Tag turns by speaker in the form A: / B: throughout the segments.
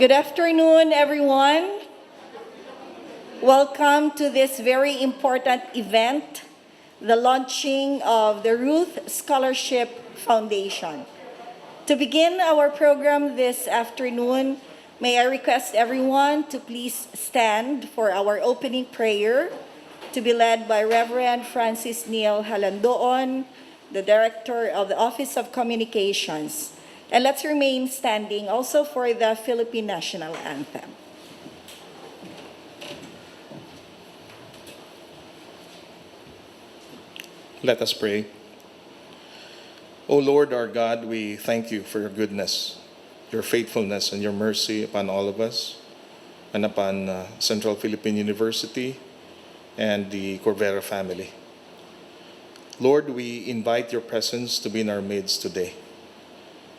A: Good afternoon, everyone. Welcome to this very important event, the launching of the Ruth Scholarship Foundation. To begin our program this afternoon, may I request everyone to please stand for our opening prayer to be led by Reverend Francis Neil Halandoon, the Director of the Office of Communications. And let's remain standing also for the Philippine National Anthem.
B: Let us pray. O Lord our God, we thank you for your goodness, your faithfulness, and your mercy upon all of us, and upon Central Philippine University and the Corvera family. Lord, we invite your presence to be in our midst today.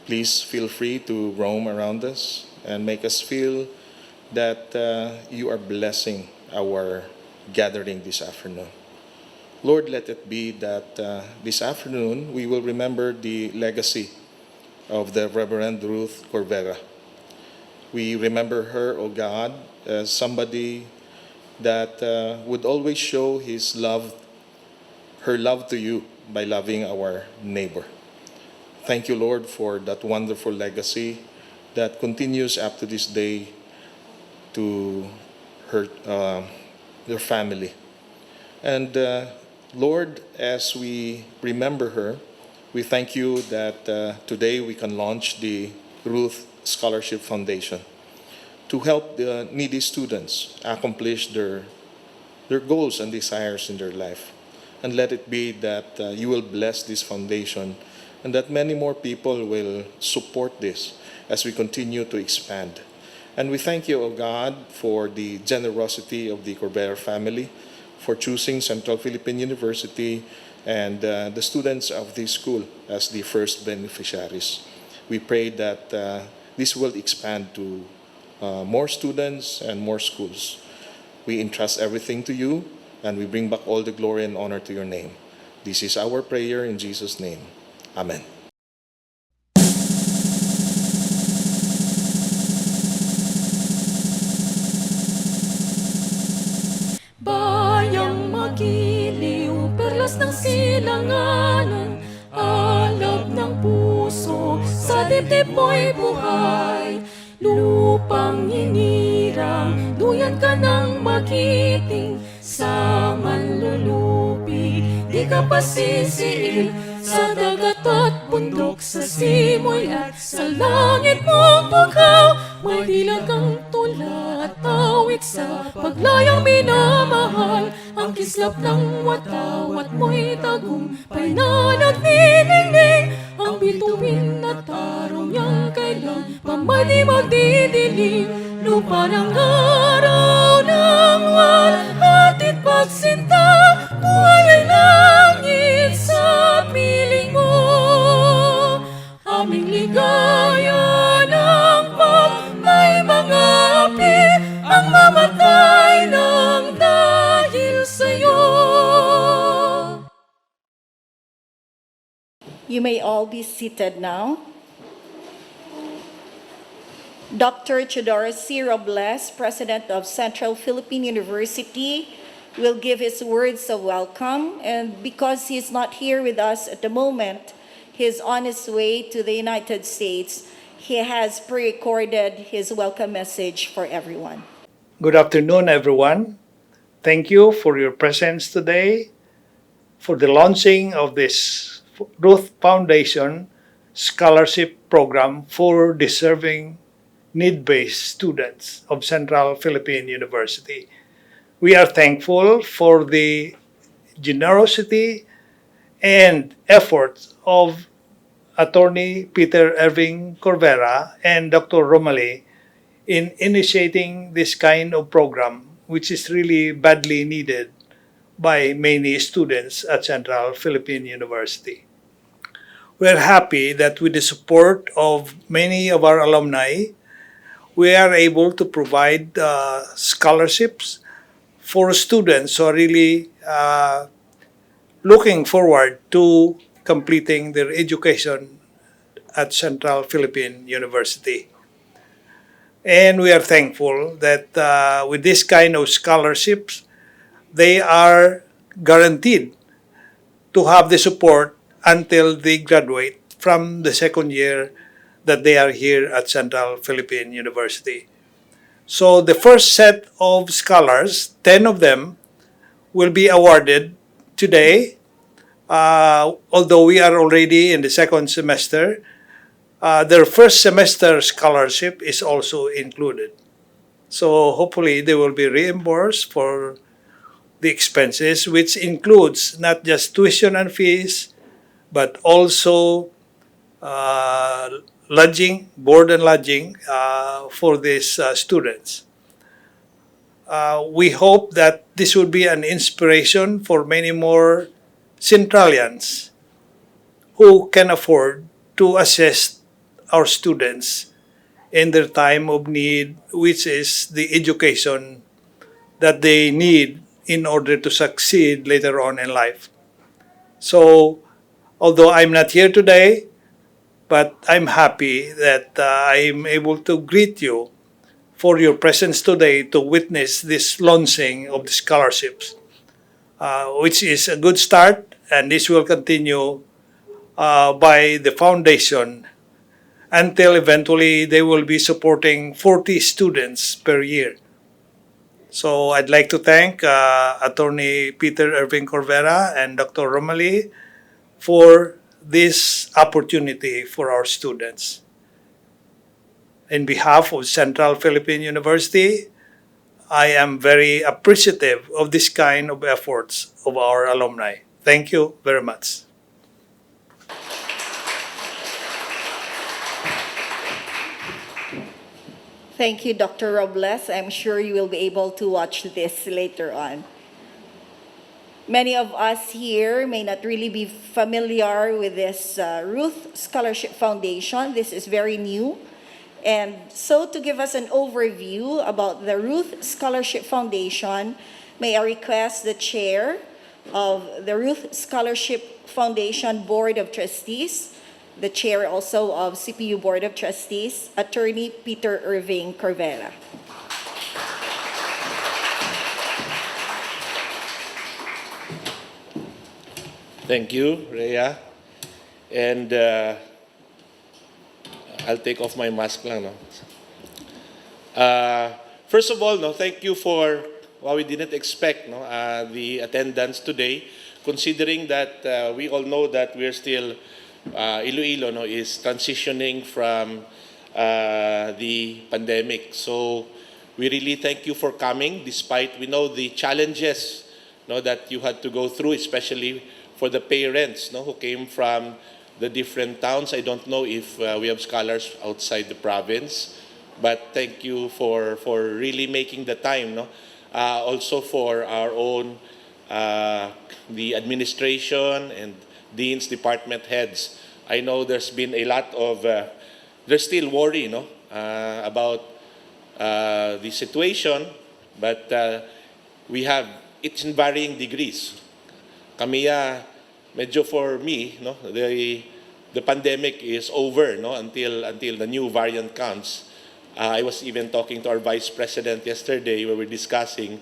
B: Please feel free to roam around us and make us feel that you are blessing our gathering this afternoon. Lord, let it be that this afternoon we will remember the legacy of the Reverend Ruth Corvera. We remember her, O God, as somebody that would always show her love to you by loving our neighbor. Thank you, Lord, for that wonderful legacy that continues up to this day to their family. And Lord, as we remember her, we thank you that today we can launch the Ruth Scholarship Foundation to help the needy students accomplish their goals and desires in their life. And let it be that you will bless this foundation and that many more people will support this as we continue to expand. And we thank you, O God, for the generosity of the Corvera family, for choosing Central Philippine University and the students of this school as the first beneficiaries. We pray that this will expand to more students and more schools. We entrust everything to you, and we bring back all the glory and honor to your name. This is our prayer in Jesus' name. Amen.
C: Bayang magiliw, perlas ng silanganan, alab ng puso, sa dibdib mo'y buhay. Lupang hinirang, duyan ka ng magiting, sa manlulupi, di ka pasisiil. Sa dagat at bundok, sa simoy at sa langit mong bukaw, may dilag kang tula at awit sa paglayang minamahal. Ang kislap ng watawat mo'y tagumpay na nagniningning, ang bituin at araw niyang kailan pamay di magdidilim. Lupa ng araw ng walhati't pagsinta, buhay ay langit sa piling mo. Aming ligaya ng may mga api, ang mamatay ng dahil sa'yo.
A: You may all be seated now. Dr. Chodoro C. Robles, President of Central Philippine University, will give his words of welcome. And because he's not here with us at the moment, he's on his way to the United States. He has pre-recorded his welcome message for everyone.
D: Good afternoon, everyone. Thank you for your presence today for the launching of this Ruth Foundation Scholarship Program for deserving need-based students of Central Philippine University. We are thankful for the generosity and efforts of Attorney Peter Irving Corvera and Dr. Romali in initiating this kind of program, which is really badly needed by many students at Central Philippine University. We're happy that with the support of many of our alumni, we are able to provide scholarships for students who are really looking forward to completing their education at Central Philippine University. And we are thankful that with this kind of scholarships, they are guaranteed to have the support until they graduate from the second year that they are here at Central Philippine University. So the first set of scholars, 10 of them, will be awarded today. Although we are already in the second semester, their first semester scholarship is also included. So hopefully they will be reimbursed for the expenses, which includes not just tuition and fees, but also uh, lodging, board and lodging for these students. We hope that this will be an inspiration for many more Centralians who can afford to assist our students in their time of need, which is the education that they need in order to succeed later on in life. So, although I'm not here today, but I'm happy that I'm able to greet you for your presence today to witness this launching of the scholarships, which is a good start, and this will continue by the foundation until eventually they will be supporting 40 students per year. So I'd like to thank Attorney Peter Irving Corvera and Dr. Romali for this opportunity for our students. In behalf of Central Philippine University, I am very appreciative of this kind of efforts of our alumni. Thank you very much.
A: Thank you, Dr. Robles. I'm sure you will be able to watch this later on. Many of us here may not really be familiar with this Ruth Scholarship Foundation. This is very new. And so to give us an overview about the Ruth Scholarship Foundation, may I request the chair of the Ruth Scholarship Foundation Board of Trustees, the chair also of CPU Board of Trustees, Attorney Peter Irving Corvera.
E: Thank you, Rhea. And I'll take off my mask lang, no? First of all, no, thank you for, well, we didn't expect the attendance today, considering that we all know that we're still, Iloilo is transitioning from the pandemic. So we really thank you for coming, despite we know the challenges that you had to go through, especially for the parents who came from the different towns. I don't know if we have scholars outside the province, but thank you for really making the time. Also for our own, the administration and deans, department heads. I know there's been a lot of, there's still worry about the situation, but we have, it's in varying degrees. Kami, medyo for me, the pandemic is over until the new variant comes. I was even talking to our vice president yesterday. We were discussing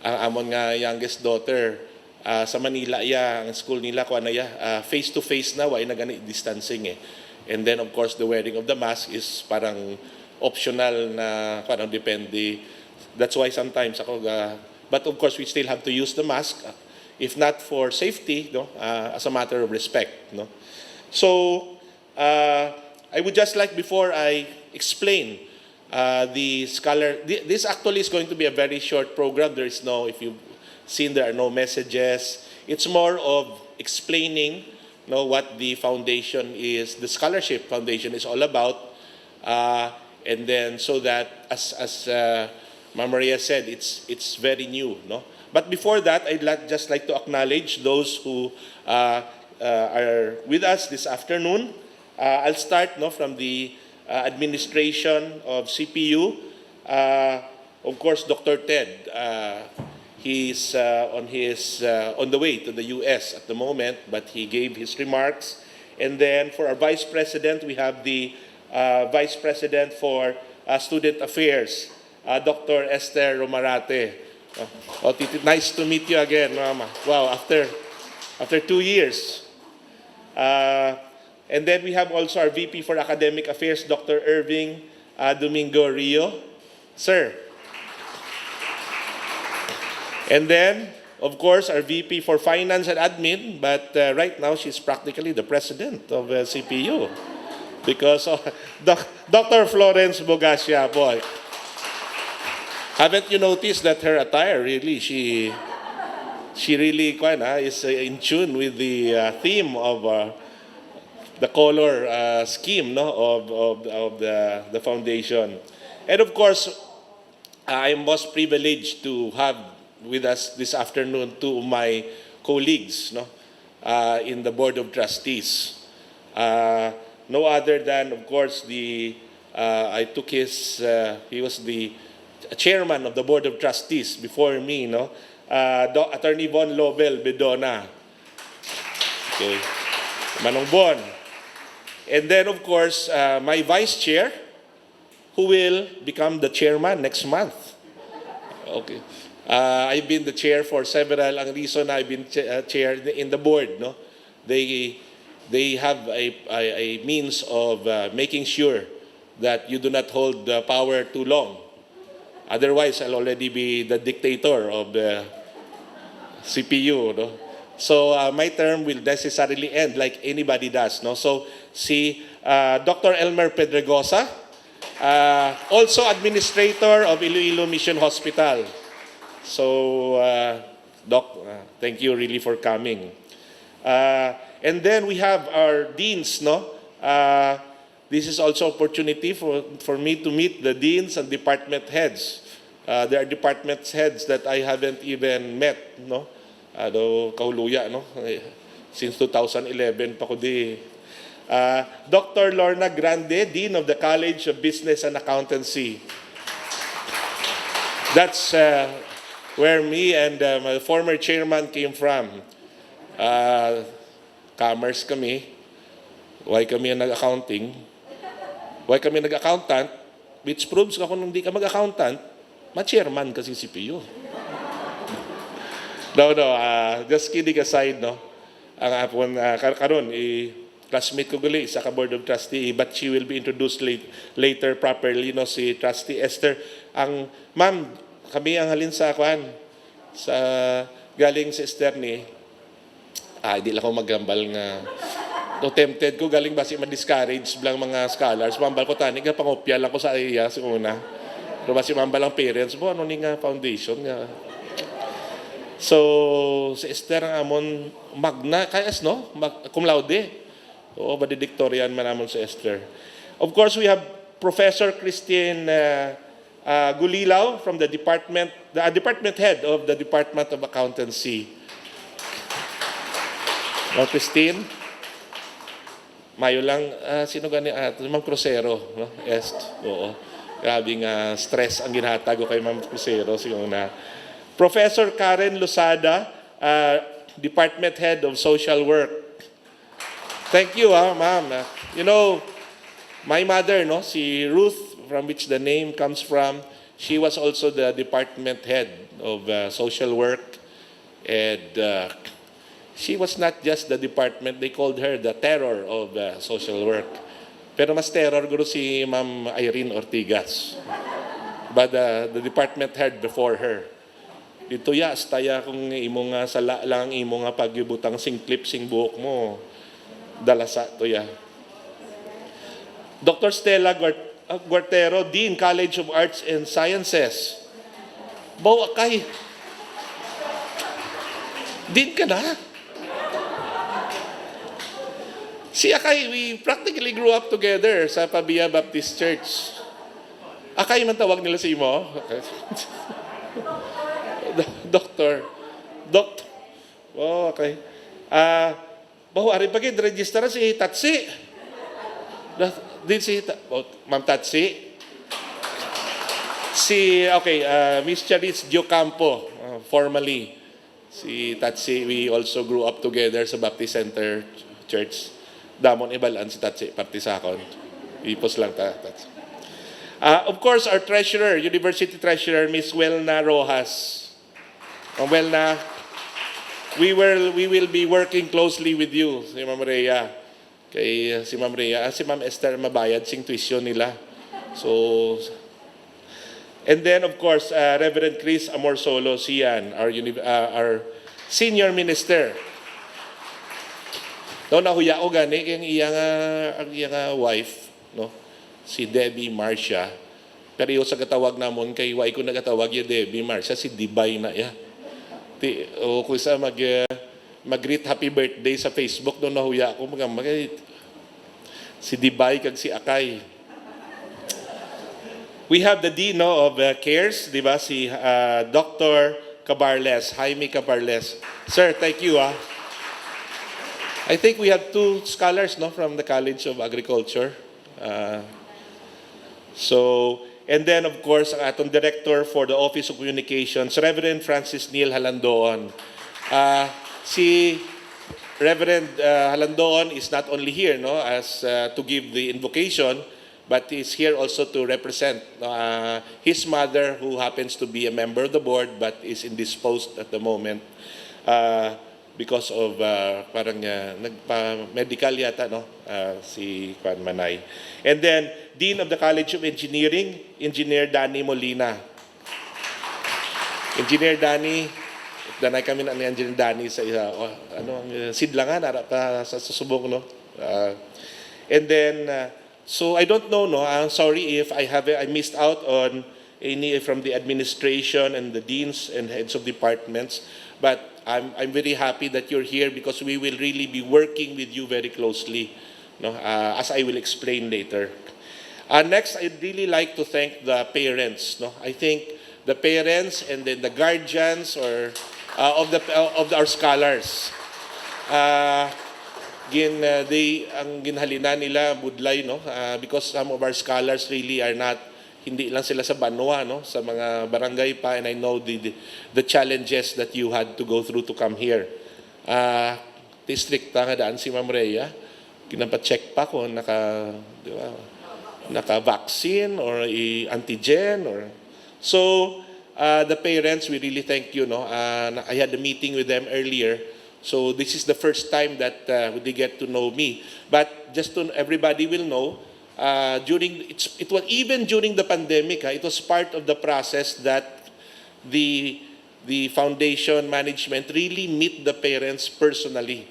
E: among nga youngest daughter sa Manila ang school nila face to face na na gani distancing and then of course the wearing of the mask is parang optional na parang depende. That's why sometimes ako but of course we still have to use the mask, if not for safety, as a matter of respect. So, I would just like, before I explain the scholar, this actually is going to be a very short program. There is no, if you've seen, there are no messages. It's more of explaining what the foundation is, the scholarship foundation is all about. And then so that, as Ma'am Maria said, it's very new. But before that, I'd just like to acknowledge those who are with us this afternoon. I'll start from the administration of CPU. Of course, Dr. Ted, he's on the way to the US at the moment, but he gave his remarks. And then for our Vice President, we have the Vice President for Student Affairs, Dr. Esther Romarate. Nice to meet you again, Mama. Wow, after 2 years. And then we have also our VP for Academic Affairs, Dr. Irving Domingo Rio. Sir. And then, of course, our VP for Finance and Admin, but right now she's practically the president of CPU because of Dr. Florence Bogasia, boy. Haven't you noticed that her attire really, she really is in tune with the theme of the color scheme, no, of the foundation. And of course, I am most privileged to have with us this afternoon two of my colleagues, no, in the Board of Trustees. No other than, of course, he was the chairman of the Board of Trustees before me, no, Attorney Von Lobel Bedona. Okay, Manong Bon. And then, of course, my vice chair, who will become the chairman next month. Okay. I've been the chair for several. Ang reason I've been chair in the board, no, they have a means of making sure that you do not hold the power too long. Otherwise, I'll already be the dictator of the CPU, no. So my term will necessarily end like anybody does, no. So si Dr. Elmer Pedregosa, also administrator of Iloilo Mission Hospital. So, Doc, thank you really for coming. And then we have our deans, no? This is also opportunity for me to meet the deans and department heads. There are department heads that I haven't even met, no? Kauluya, no? Since 2011 pa ko di. Dr. Lorna Grande, Dean of the College of Business and Accountancy. That's where me and my former chairman came from. Commerce kami. Why kami nag-accounting? Why kami nag-accountant? Which proves ka kung hindi ka mag-accountant, ma-chairman kasi si Pio. No, just kidding aside, no? Ang apon, karon, classmate ko gali sa Board of Trustee, but she will be introduced later properly, no, si Trustee Esther. Ma'am, kami ang halin sa galing sa Esther ni, hindi lang ako magambal nga, no, tempted ko, galing basi ma-discourage lang mga scholars, mambal ko tani, nga pangopya lang ko sa iya, sa una. Pero basi mambal ang parents mo, ano ni nga foundation nga. So, si Esther ang amon magna, kayas, no? Cum laude. Oo, valedictorian man namon si Esther. Of course, we have Professor Christine Gulilao from the department head of the Department of Accountancy. Christine, mayo lang, sino gani? Ma'am Crucero, no? Est, oo. Grabe nga stress ang ginhatag ko kay Ma'am Crucero. Professor Karen Losada, Department Head of Social Work. Thank you, ma'am. You know, my mother, no, si Ruth, from which the name comes from, she was also the department head of social work. And she was not just the department, they called her the terror of social work. Pero mas terror guro si Ma'am Irene Ortigas. But the department head before her. Dito taya kung imo nga sala lang imo nga pagyubutang sing clip sing buhok mo. Dalasa to ya. Dr. Stella Guartero, Dean, College of Arts and Sciences. Bawa kay. Dean ka na? Si Akay, we practically grew up together sa Pabia Baptist Church. Akay man tawag nila sa imo? Okay. Doctor. Oh, okay. Bahu ari pagid register si Tatsi. Din si Ma'am Tatsi. Miss Charis Diocampo, formally. Si Tatsi, we also grew up together sa Baptist Center Church. Damon ibalan si Tatsi, partisakon. Ipos lang Tatsi. Of course, our treasurer, University Treasurer, Miss Welna Rojas. Welna, we will be working closely with you, si Ma'am Rhea. Si Ma'am Rhea, si Ma'am Esther mabayad sing tuition nila. So, and then of course, Reverend Chris Amorsolo Sian, our senior minister. No, nahuya ko gani ang iyang wife, no? Si Debbie Marcia. Pero yung sa katawag namon kay wai ko nagatawag ya Debbie Marcia, si Dibay na ya. O kung sa mag-greet happy birthday sa Facebook, no, nahuya ko si Dibay kag si Akay. We have the Dean of CARES, di ba? Si Dr. Cabarles, Jaime Cabarles. Sir, thank you. I think we have 2 scholars, no, from the College of Agriculture. And then of course, ang atong Director for the Office of Communications, Reverend Francis Neil Halandoon. Si Reverend Halandoon is not only here, no, as to give the invocation, but is here also to represent his mother, who happens to be a member of the board but is indisposed at the moment. Because of parang nagpa-medical yata, no, si Juan Manay. And then Dean of the College of Engineering, Engineer Danny Molina. Engineer Danny, danay kami na ni Engineer Danny sa sidlangan ara pa sa susubok, no. And then so I don't know, no. I'm sorry if I missed out on any from the administration and the deans and heads of departments, but I'm very happy that you're here because we will really be working with you very closely, no, as I will explain later. Next, I'd really like to thank the parents. No, I think the parents and then the guardians or of our scholars. Ang ginhalina nila budlay, no, because some of our scholars really are not, hindi lang sila sa Banwa, no, sa mga barangay pa, and I know the challenges that you had to go through to come here. District nga daan si Ma'am Rhea, kinapa-check pa kung naka-vaccine or antigen or so. The parents, we really thank you, no. I had a meeting with them earlier, so this is the first time that they get to know me. But just to everybody will know, it was even during the pandemic, it was part of the process that the foundation management really meet the parents personally,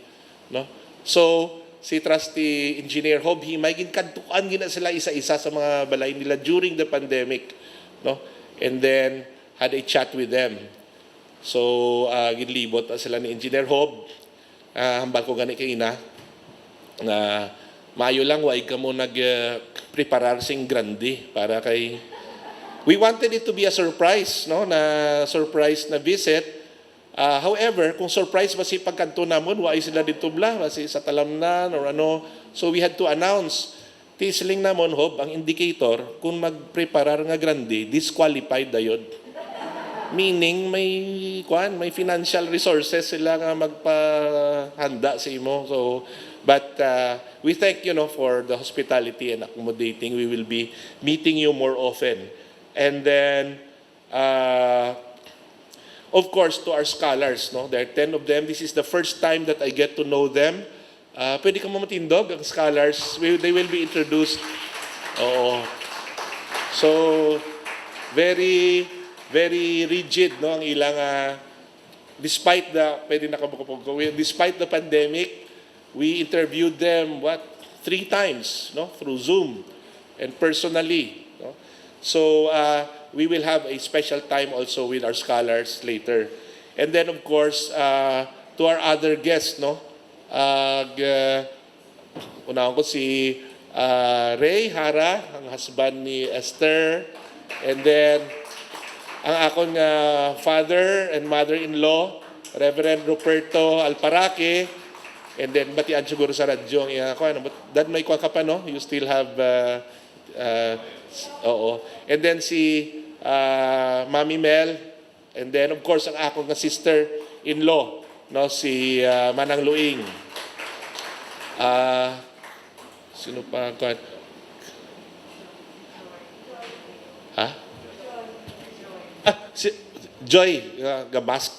E: no. So si Trustee Engineer Hob, may ginkantukan gina sila isa-isa sa mga balay nila during the pandemic, no, and then had a chat with them. So ginlibot sila ni Engineer Hob, hambal ko gani kay ina na mayo lang wag ka mo nag-preparar sing grande para kay. We wanted it to be a surprise, no, na surprise na visit. However, kung surprise ba si pagkanto namon, wa sila dito bla, kasi sa talamnan or ano. So we had to announce. Tisling namon Hob, ang indicator, kung mag-preparar nga grande, disqualified dayod. Meaning may financial resources sila nga magpahanda sa imo. So but we thank you, no, for the hospitality and accommodating. We will be meeting you more often. And then of course, to our scholars, no, there are 10 of them. This is the first time that I get to know them. Pwede ka matindog ang scholars. They will be introduced. Oo. So very very rigid, no, ang ilang despite the pandemic, we interviewed them 3 times, no, through Zoom and personally, no. So we will have a special time also with our scholars later. And then of course to our other guests, no, unahan ko si Ray Hara, ang husband ni Esther, and then ang akong father and mother-in-law, Reverend Ruperto Alparaque, and then batian siguro sa radyo ang iya ko, but that may kwa ka pa, no, you still have oo. And then si Mami Mel, and then of course ang akong sister-in-law, no, si Manang Luing. Sino pa? Si, Joy, Gamask.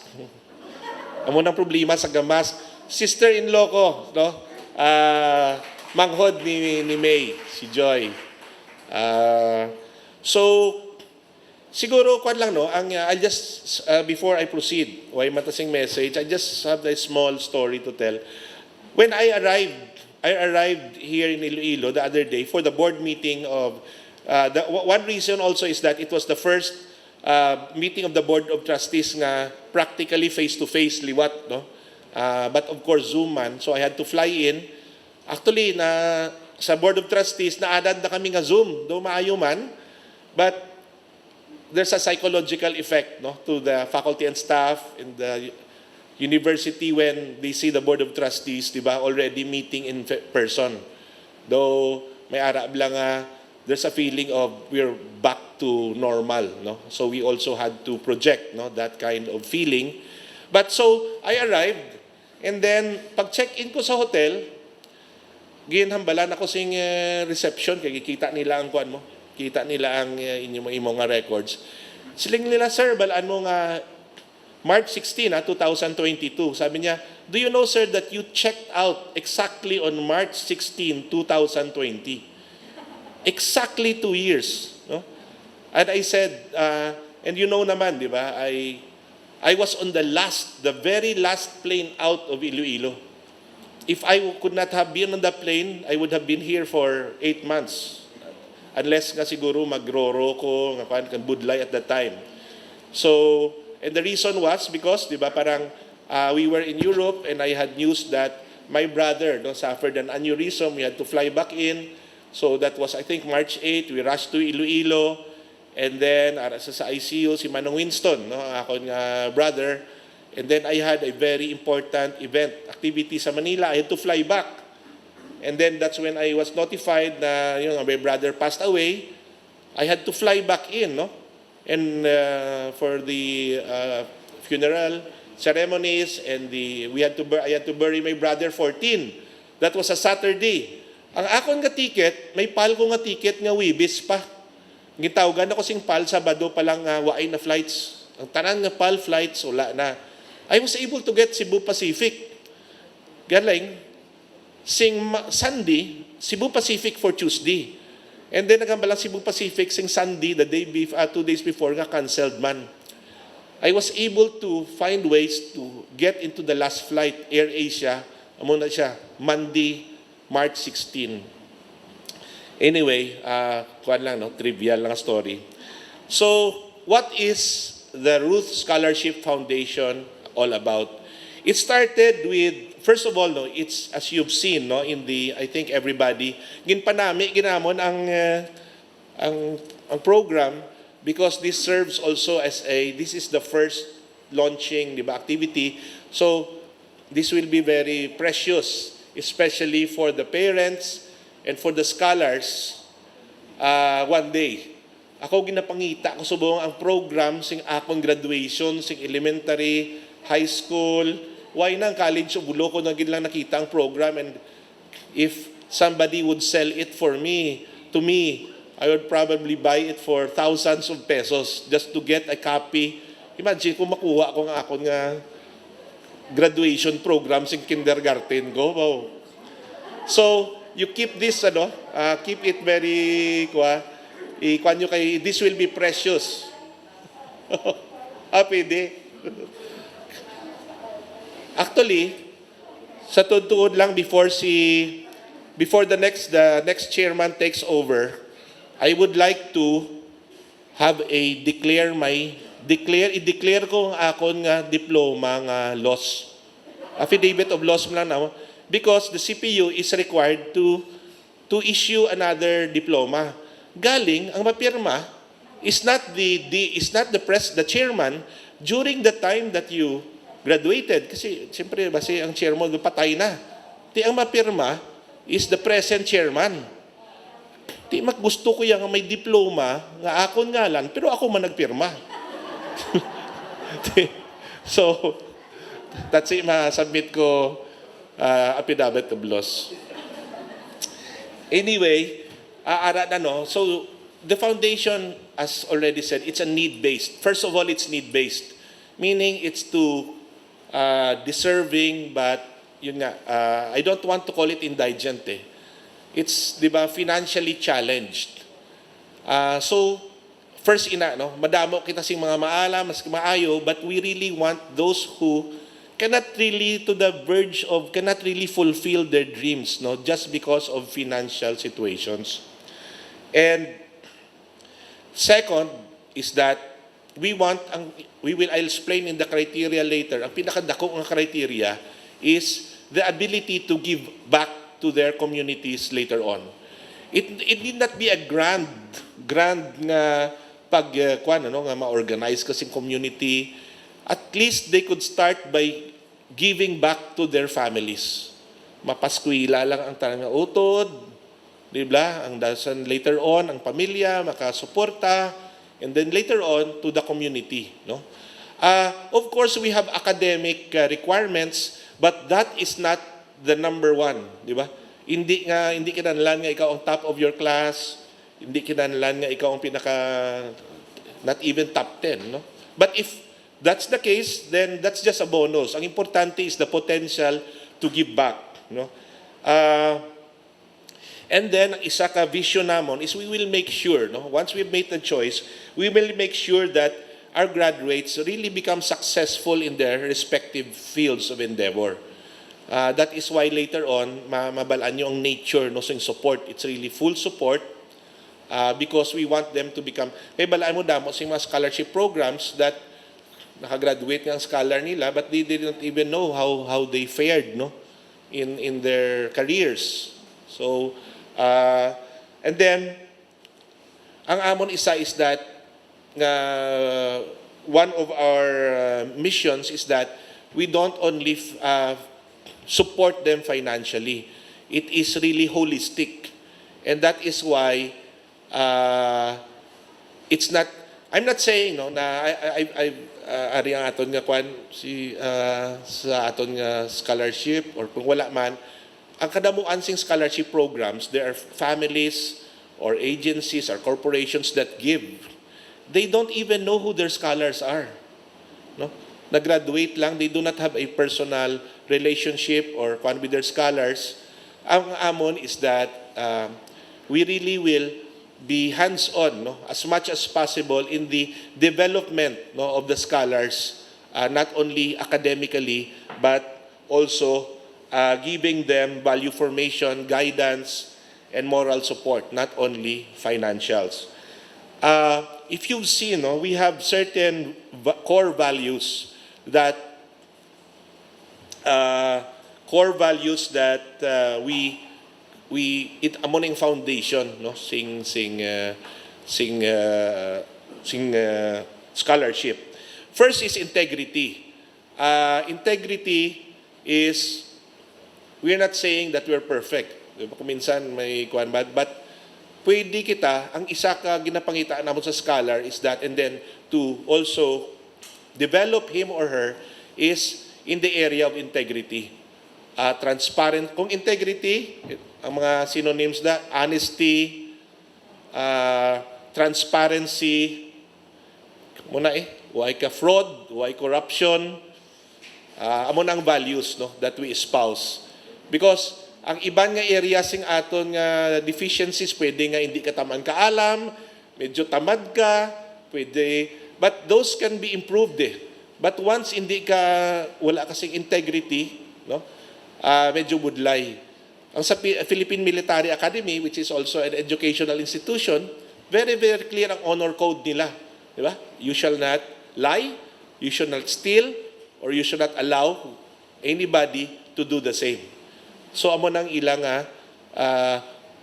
E: Amo nang problema sa Gamask. Sister-in-law ko, no? Manghod ni May, si Joy. So, siguro, kwan lang, no? I'll just, before I proceed, why matasing message, I just have a small story to tell. When I arrived here in Iloilo the other day for the board meeting of, one reason also is that it was the first meeting of the Board of Trustees nga practically face-to-face liwat, no? But of course, Zoom man. So I had to fly in. Actually, sa Board of Trustees, naadad na kami nga Zoom. Do maayo man. But there's a psychological effect, no, to the faculty and staff in the university when they see the Board of Trustees, di ba, already meeting in person. Though may arab lang there's a feeling of we're back to normal, no? So we also had to project, no, that kind of feeling. But so I arrived, and then pag check-in ko sa hotel, ginhambalan ako sing reception kay kita nila ang kuan mo. Kita nila ang inyong mga records. Siling nila, sir, balaan mo nga March 16, 2022. Sabi niya, do you know, sir, that you checked out exactly on March 16, 2020? Exactly 2 years. No? And I said, and you know naman, di ba, I was on the very last plane out of Iloilo. If I could not have been on the plane, I would have been here for 8 months. Unless nga siguro magroro ko, nga budlay at that time. So, and the reason was because, di ba, parang we were in Europe and I had news that my brother, no, suffered an aneurysm. We had to fly back in. So that was, I think, March 8. We rushed to Iloilo. And then, sa ICU, si Manong Winston, no, ako nga brother. And then I had a very important event, activity sa Manila. I had to fly back. And then that's when I was notified na my brother passed away. I had to fly back in, no? And for the funeral ceremonies and I had to bury my brother 14. That was a Saturday. Ang akon nga ticket, may pal ko nga ticket nga Wibis pa. Gitawgan ako sing pal Sabado pa lang waay na flights. Ang tanan nga pal flights wala na. I was able to get Cebu Pacific. Galing sing Sunday, Cebu Pacific for Tuesday. And then nagambala Cebu Pacific sing Sunday, the day 2 days before nga canceled man. I was able to find ways to get into the last flight, Air Asia. Amo na siya, Monday, March 16. Anyway, kuan lang, no? Trivial lang story. So, what is the Ruth Scholarship Foundation all about? It started with, first of all, no, it's as you've seen, no, in the, I think everybody, ginamon ang program because this serves also as this is the first launching, di ba, activity. So, this will be very precious, especially for the parents and for the scholars one day. Ako ginapangita ko subong ang program sing akong graduation, sing elementary, high school, why nang college o bulo ko na lang nakita ang program, and if somebody would sell it to me, I would probably buy it for thousands of pesos just to get a copy. Imagine kung makuha ko nga akong graduation program sing kindergarten ko. Wow. So, you keep this, keep it very, this will be precious. Pwede. Actually, sa tuod lang before the next chairman takes over, I would like to have i-declare ko ang akon nga diploma nga loss. Affidavit of loss lang na, because the CPU is required to issue another diploma. Galing ang mapirma is not the chairman during the time that you graduated, kasi siyempre basi ang chair mo patay na. Ti ang mapirma is the present chairman. Ti maggusto ko yang may diploma nga akon ngalan pero ako man nagpirma. So that's it, ma-submit ko affidavit of loss. Anyway, so the foundation, as already said, it's a need-based. First of all, it's need-based, meaning it's to deserving, but yun nga, I don't want to call it indigent eh. It's, di ba, financially challenged. So, first madamo kita sing mga maala, mas maayo, but we really want those who cannot really to the verge of, cannot really fulfill their dreams, no, just because of financial situations. And second is that I'll explain in the criteria later. Ang pinakadako ng criteria is the ability to give back to their communities later on. It need not be a grand nga nga ma-organize kasing community. At least they could start by giving back to their families. Mapaskwila lang ang tanang utod, di ba? Ang dasan later on ang pamilya makasuporta, and then later on to the community, no? Of course we have academic requirements, but that is not the number one, di ba? Hindi kinahanglan nga ikaw ang top of your class, hindi kinahanglan nga ikaw ang pinaka not even top 10, no? But if that's the case, then that's just a bonus. Ang importante is the potential to give back, no? And then ang isa ka vision namon is we will make sure, no, once we've made the choice, we will make sure that our graduates really become successful in their respective fields of endeavor. That is why later on, mabalaan nyo ang nature, no, so yung support. It's really full support because we want them to become, kaya balaan mo damo sa mga scholarship programs that nakagraduate ng scholar nila, but they didn't even know how they fared, no, in their careers. So, and then, ang amon isa is that, one of our missions is that we don't only support them financially. It is really holistic. And that is why it's not, I'm not saying, no, na ari ang aton nga kwan sa aton nga scholarship or kung wala man, ang kadamuan sing scholarship programs, there are families or agencies or corporations that give. They don't even know who their scholars are. No? Nag-graduate lang, they do not have a personal relationship or with their scholars. Ang amon is that we really will be hands-on, no, as much as possible in the development, no, of the scholars, not only academically, but also giving them value formation, guidance, and moral support, not only financials. If you've seen, no, we have certain core values that it among foundation, no, sing scholarship. First is integrity. Integrity is, we're not saying that we're perfect. Diba? Kung minsan may kuwan, but pwede kita, ang isa ka ginapangitaan naman sa scholar is that, and then to also develop him or her is in the area of integrity. Transparent. Kung integrity, ang mga synonyms na honesty, transparency, muna why ka fraud, why corruption, amo na ang values, no, that we espouse. Because ang iban nga areas sing aton nga deficiencies, pwede nga hindi ka taman kaalam, medyo tamad ka, pwede, but those can be improved eh. But once hindi ka, wala kasing integrity, no, medyo budlay. Ang sa Philippine Military Academy, which is also an educational institution, very, very clear ang honor code nila. Di ba? You shall not lie, you shall not steal, or you shall not allow anybody to do the same. So, amo nang ilang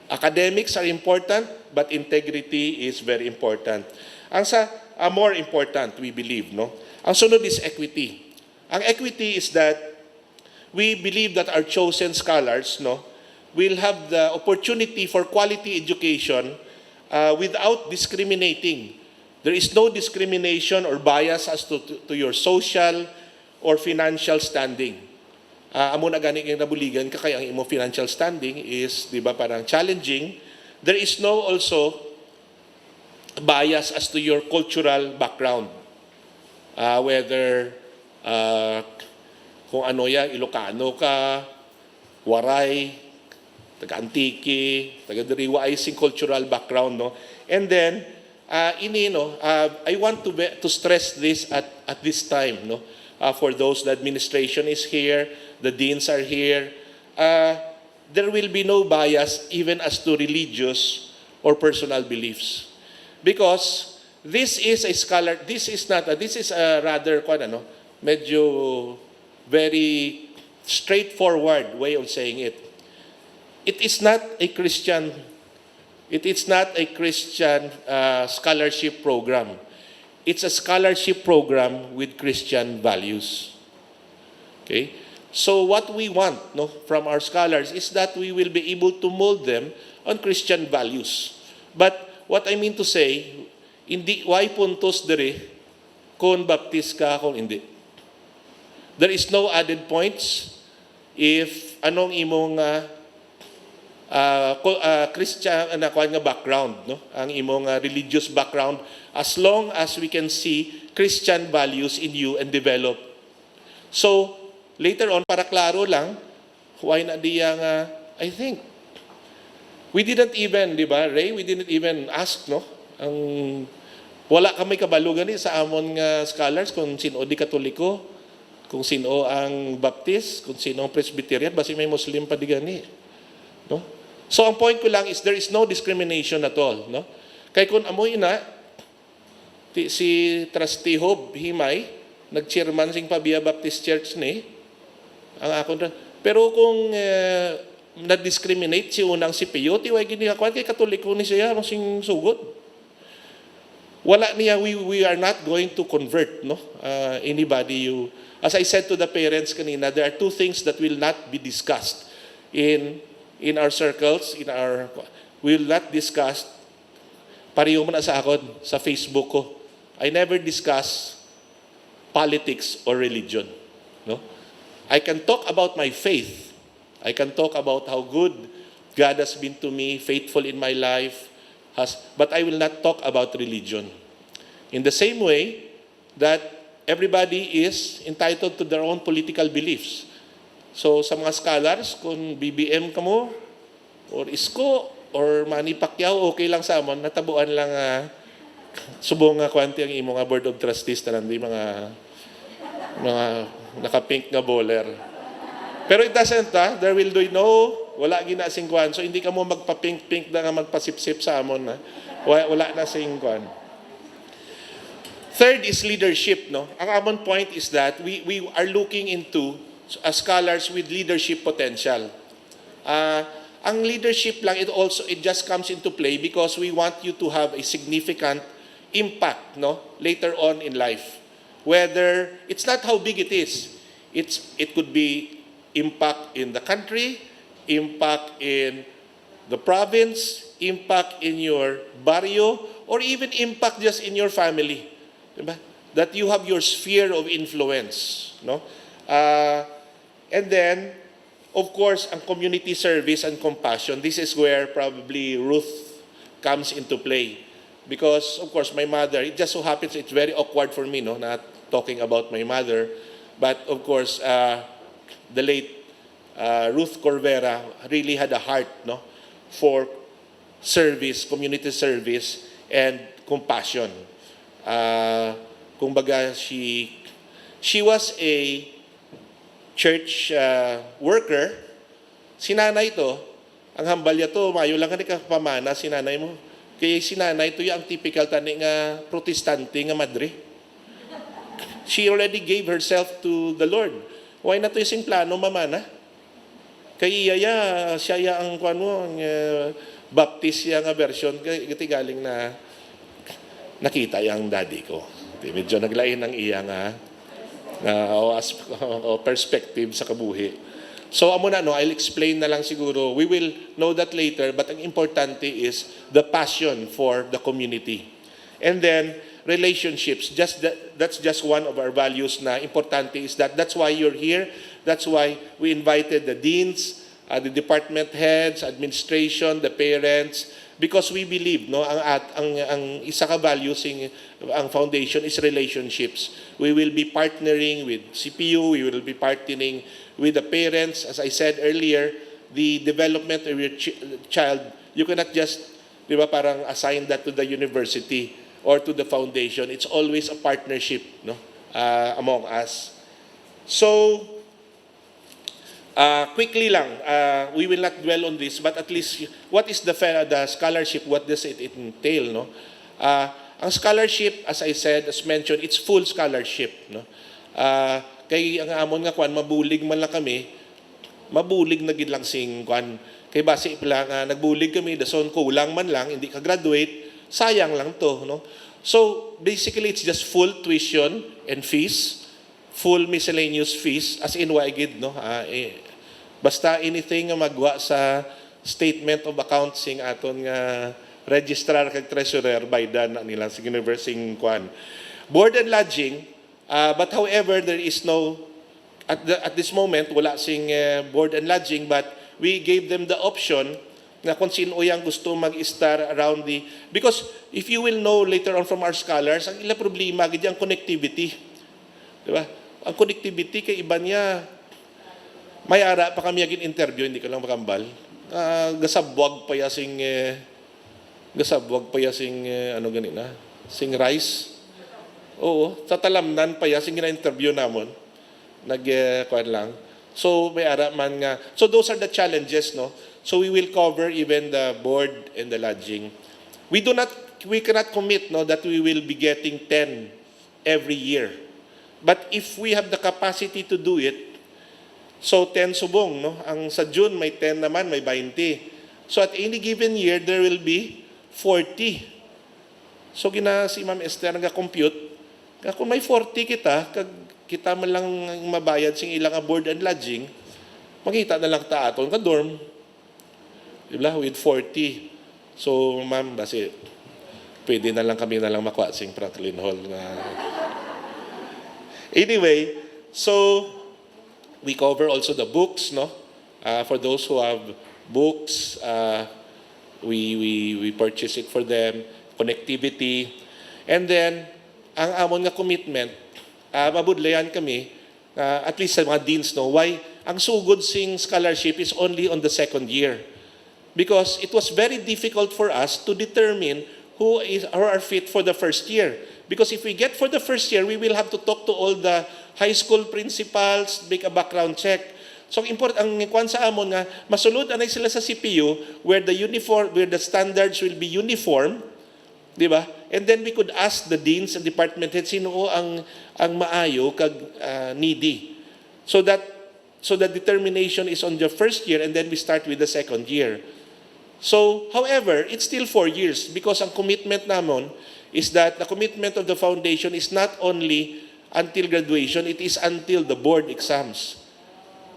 E: academics are important, but integrity is very important. Ang more important, we believe, no? Ang sunod is equity. Ang equity is that we believe that our chosen scholars, no, will have the opportunity for quality education without discriminating. There is no discrimination or bias as to your social or financial standing. Amo na gani kang nabuligan ka kaya ang imo financial standing is, di ba, parang challenging. There is no also bias as to your cultural background. Whether kung ano yan, Ilocano ka, Waray, taga-Antique, taga-Diriwa, ay sing cultural background, no? And then, I want to stress this at this time, no? For those, the administration is here, the deans are here. There will be no bias even as to religious or personal beliefs. Because this is a scholar, this is a rather, medyo very straightforward way of saying it. It is not a Christian scholarship program. It's a scholarship program with Christian values. Okay? So what we want, no, from our scholars is that we will be able to mold them on Christian values. But what I mean to say, hindi why puntos dere kung baptist ka kung hindi. There is no added points if anong imong Christian nga background, no? Ang imong religious background, as long as we can see Christian values in you and develop. So later on, para klaro lang, why na diya nga, I think we didn't even, di ba, Ray, we didn't even ask, no? Wala kami kabalo gani sa amon nga scholars kung sino di Katoliko, kung sino ang Baptist, kung sino ang Presbyterian, basi may Muslim pa di gani, no? So ang point ko lang is there is no discrimination at all, no? Kay kung amoy na si Trustee Hob Himay nag-chairman sing Pabia Baptist Church ni ang akon, pero kung na-discriminate si unang si Pio, ti way gini kakuan kay Katoliko ni siya sing sugod. Wala niya, we are not going to convert, no, anybody. As I said to the parents kanina, there are two things that will not be discussed in our circles, we will not discuss, pareho mo na sa akon, sa Facebook ko, I never discuss politics or religion, no? I can talk about my faith. I can talk about how good God has been to me, faithful in my life, but I will not talk about religion. In the same way that everybody is entitled to their own political beliefs. So sa mga scholars, kung BBM ka mo, or Isko, or Manny Pacquiao, okay lang sa amon, natabuan lang subong nga kwanti ang imo nga board of trustees na hindi mga naka-pink nga bowler. Pero it doesn't, there will do wala ginasing kwan. So hindi ka mo magpa-pink-pink na nga magpasip-sip sa amon. Wala na sing kwan. Third is leadership, no? Ang amon point is that we are looking into scholars with leadership potential. Ang leadership lang, it just comes into play because we want you to have a significant impact, no, later on in life. Whether it's not how big it is, it could be impact in the country, impact in the province, impact in your barrio, or even impact just in your family, diba? That you have your sphere of influence, no? And then, of course, ang community service and compassion, this is where probably Ruth comes into play. Because, of course, my mother, it just so happens it's very awkward for me, no, not talking about my mother. But, of course, the late Ruth Corvera really had a heart, no, for service, community service, and compassion. Kumbaga, she was a church worker. Si nanay to, ang hambal niya to, mayo lang ka pamana si nanay mo. Kaya si nanay to yung typical tani nga protestante nga madre. She already gave herself to the Lord. Why na to yung plano mamana? Kaya siya ang kuan mo, ang baptist nga version, kaya galing na nakita yung daddy ko. Medyo naglain ng iya nga perspective sa kabuhi. So amo na, no, I'll explain na lang siguro. We will know that later, but ang importante is the passion for the community. And then relationships, that's just one of our values na importante is that's why you're here. That's why we invited the deans, the department heads, administration, the parents, because we believe ang isa ka values ang foundation is relationships. We will be partnering with CPU, we will be partnering with the parents. As I said earlier, the development of your child, you cannot just parang assign that to the university or to the foundation. It's always a partnership among us. So quickly lang, we will not dwell on this, but at least what is the scholarship? What does it entail? Ang scholarship, as I said, as mentioned, it's full scholarship. Kay ang amon nga kwan, mabulig man lang kami, mabulig na gid lang sing kwan. Kay base lang, nagbulig kami, dason kulang man lang, hindi ka graduate, sayang lang to. So basically, it's just full tuition and fees, full miscellaneous fees, as in waigid, basta anything nga magwa sa statement of accounts sing aton nga registrar kag treasurer by dan nila sa university kwan. Board and lodging, but however there is no at this moment wala sing board and lodging, but we gave them the option na kung sino yang gusto mag-star around because if you will know later on from our scholars, ang ila problema gid ang connectivity. Di ba? Ang connectivity kay iba niya, may ara pa kami agin interview, hindi ko lang makambal. Gasabwag pa ya sing ano ganina, sing rice. Oo, sa talamnan pa ya sing gina-interview namon. Kuan lang. So may ara man nga. So those are the challenges, So we will cover even the board and the lodging. We cannot commit that we will be getting 10 every year. But if we have the capacity to do it, so 10 subong, Ang sa June may 10 naman, may 20. So at any given year, there will be 40. So si Ma'am Esther nag-compute, kung may 40 kita man lang mabayad sing ilang board and lodging, makita na lang ta aton ka dorm. Diba? With 40. So ma'am, basi pwede na lang kami makuha sing Franklin Hall na. Anyway, so we cover also the books, for those who have books, we purchase it for them, connectivity. And then, ang amon nga commitment, mabudlayan kami, at least sa mga deans, why ang sugod sing scholarship is only on the second year. Because it was very difficult for us to determine who are fit for the first year. Because if we get for the first year, we will have to talk to all the high school principals, make a background check. So ang kwan sa amon nga masulod anay sila sa CPU where the standards will be uniform, di ba? And then we could ask the deans and department heads sino ang maayo kag needy. So the determination is on the first year and then we start with the second year. So, however, it's still 4 years because ang commitment namon is that the commitment of the foundation is not only until graduation, it is until the board exams.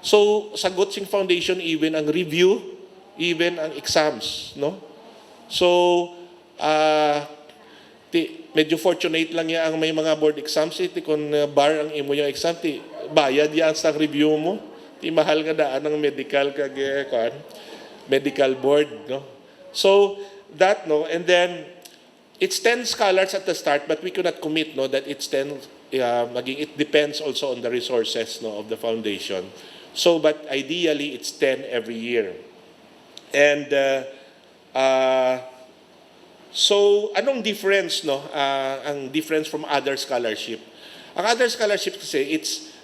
E: So, sagot sing foundation even ang review, even ang exams, So, medyo fortunate lang ang may mga board exams, kung bar ang imo yung exam, bayad yan sa review mo, mahal nga daan ng medical medical board, So, that, and then, it's 10 scholars at the start, but we cannot commit, that it's 10, it depends also on the resources, of the foundation. So, but ideally, it's 10 every year. And, so, anong difference, ang difference from other scholarship? Ang other scholarship kasi,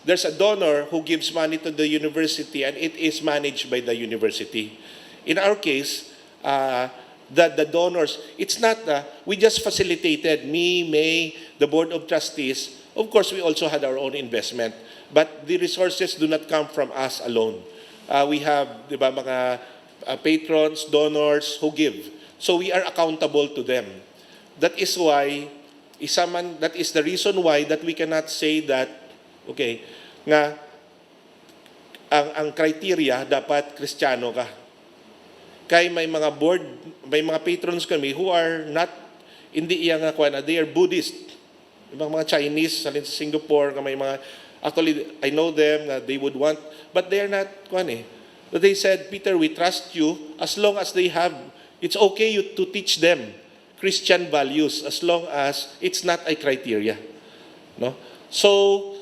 E: there's a donor who gives money to the university and it is managed by the university. In our case, the donors, it's not, we just facilitated, May, the Board of Trustees. Of course, we also had our own investment. But the resources do not come from us alone. We have, mga patrons, donors who give. So we are accountable to them. That is why, that is the reason why that we cannot say that, ang criteria dapat Kristiyano ka. Kay may mga board, may mga patrons kami who are not, hindi iya nga they are Buddhist. Mga Chinese, sa Singapore, may mga, actually, I know them, they would want, but they are not, that they said, Peter, we trust you as long as they have, it's okay to teach them Christian values as long as it's not a criteria. No? So,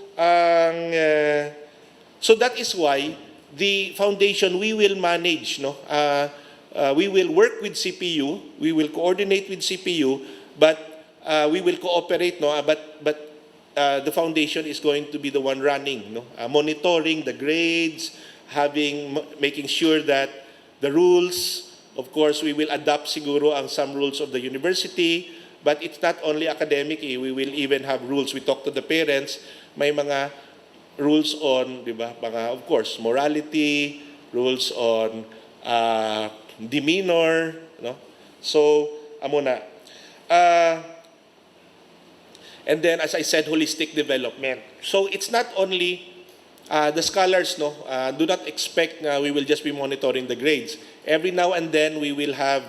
E: so that is why the foundation, we will manage, no? We will work with CPU, we will coordinate with CPU, but we will cooperate, no? But the foundation is going to be the one running, no? Monitoring the grades, making sure that the rules, of course, we will adapt siguro ang some rules of the university, but it's not only academic, we will even have rules. We talk to the parents, may mga rules on, di ba, mga, of course, morality, rules on demeanor, no? So, amo na. And then, as I said, holistic development. So, it's not only the scholars, no, do not expect we will just be monitoring the grades. Every now and then we will have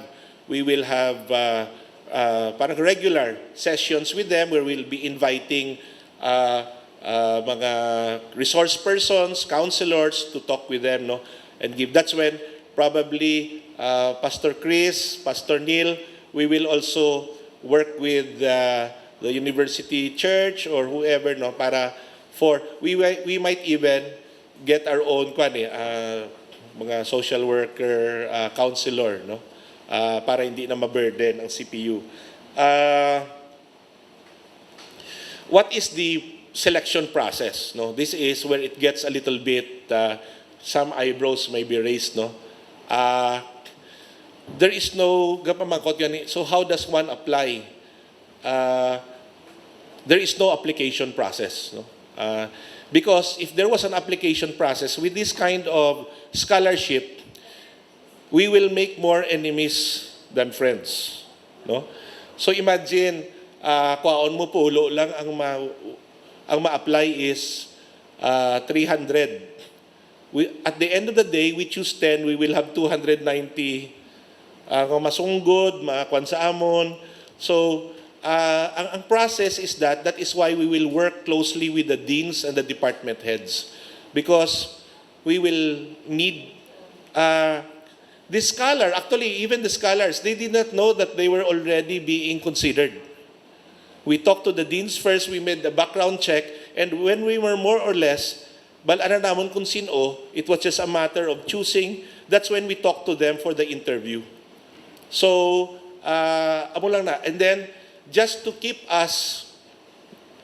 E: parang regular sessions with them where we'll be inviting mga resource persons, counselors to talk with them, no, and give. That's when probably Pastor Chris, Pastor Neil, we will also work with the university church or whoever, no, para we might even get our own mga social worker, counselor, no? Para hindi na ma-burden ang CPU. What is the selection process, no? This is where it gets a little bit some eyebrows may be raised, no? There is no so how does one apply? There is no application process, no? Because if there was an application process with this kind of scholarship, we will make more enemies than friends, no? So imagine, kwaon mo pulo lang ang ma-apply is 300. At the end of the day, we choose 10, we will have 290 masunggod, makakwan sa amon. So, ang process is that is why we will work closely with the deans and the department heads, because we will need the scholar, actually even the scholars, they did not know that they were already being considered. We talked to the deans first, we made the background check, and when we were more or less, balaan naman kung sino, it was just a matter of choosing, that's when we talked to them for the interview. So, amo lang na. And then, just to keep us,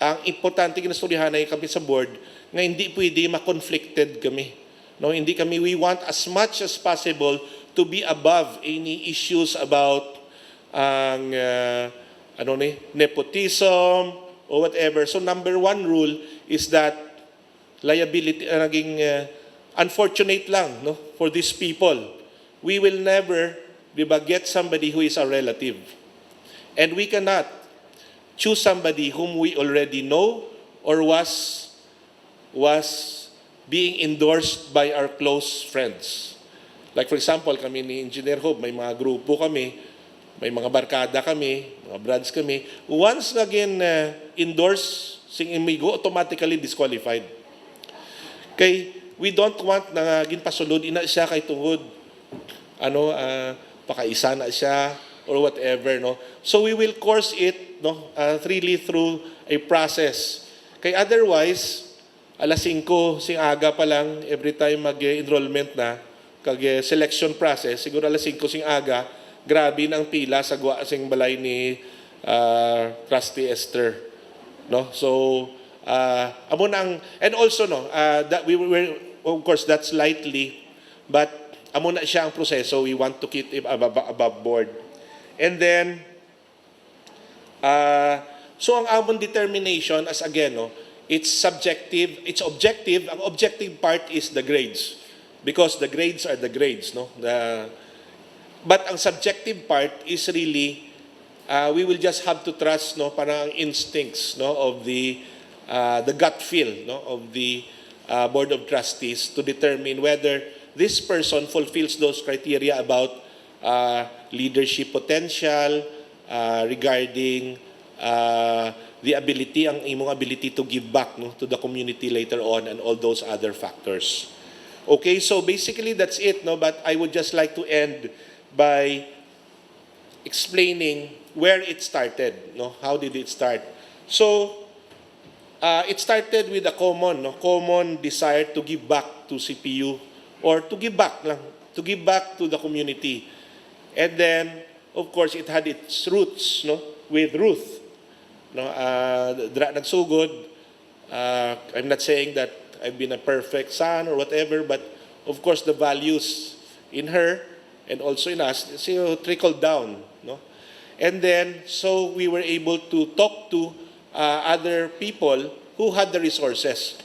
E: ang importante kinasturyahan ay kami sa board, nga hindi pwede ma-conflicted kami. No, hindi kami, we want as much as possible to be above any issues about ang nepotism or whatever. So number one rule is that liability, naging unfortunate lang, no, for these people. We will never, di ba, get somebody who is a relative. And we cannot choose somebody whom we already know or was being endorsed by our close friends. Like for example, kami ni Engineer Hope, may mga grupo kami, may mga barkada kami, mga brads kami. Once again endorse, sing imigo, automatically disqualified. Kay we don't want na ginpasulod ina siya kay tungod pakaisa na siya or whatever, no. So we will course it, no, really through a process. Kay otherwise, alas 5 sing aga pa lang every time mag-enrollment na kag selection process, siguro alas 5 sing aga, grabe nang pila sa sing balay ni Trustee Esther, no. So amo nang, and also, no, that we were, of course that's lightly, but amo na siya ang proseso, we want to keep it above board. And then so ang amon determination, as again, no, it's subjective, it's objective. Ang objective part is the grades, because the grades are the grades, no. But ang subjective part is really we will just have to trust, no, parang instincts, no, of the gut feel, no, of the Board of Trustees to determine whether this person fulfills those criteria about leadership potential, regarding the ability, ang imong ability to give back, no, to the community later on, and all those other factors. Okay, so basically that's it, no? But I would just like to end by explaining where it started, no? How did it start? So, it started with a common desire to give back to CPU, or to give back lang, to give back to the community. And then, of course, it had its roots, no? With Ruth, no? Nagsugod. I'm not saying that I've been a perfect son or whatever, but of course the values in her and also in us, trickled down, no? And then, so we were able to talk to other people who had the resources.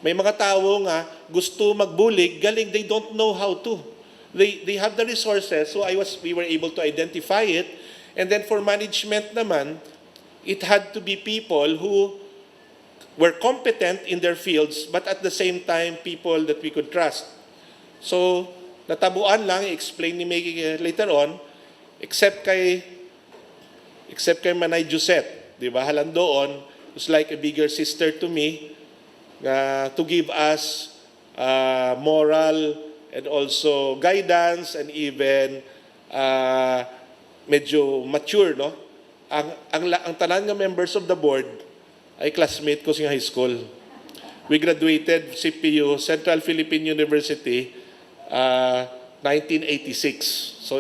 E: May mga tao nga gusto magbulig, galing they don't know how to. They have the resources, so we were able to identify it. And then for management naman, it had to be people who were competent in their fields, but at the same time, people that we could trust. So, natabuan lang, explain ni Maggie later on, except kay Manay Josette, di ba? Halandoon, who's like a bigger sister to me, to give us moral and also guidance and even medyo mature, no? Ang tanan nga members of the board ay classmate ko sa high school. We graduated CPU, Central Philippine University, 1986.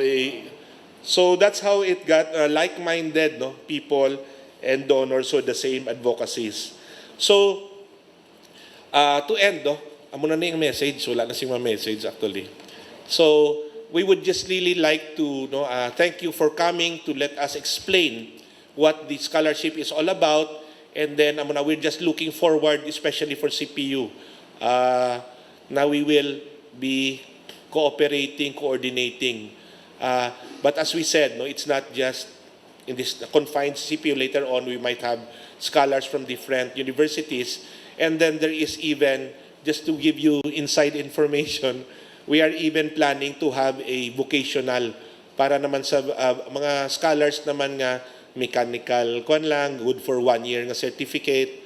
E: So that's how it got like-minded, no, people and donors with the same advocacies. So to end, no, amo na yung message, wala na siyang message actually. So we would just really like to thank you for coming to let us explain what the scholarship is all about. And then we're just looking forward, especially for CPU. Now we will be cooperating, coordinating. But as we said, no, it's not just in this confined CPU. Later on, we might have scholars from different universities. And then there is even, just to give you inside information, we are even planning to have a vocational para naman sa mga scholars naman nga mechanical kwan lang, good for 1 year nga certificate.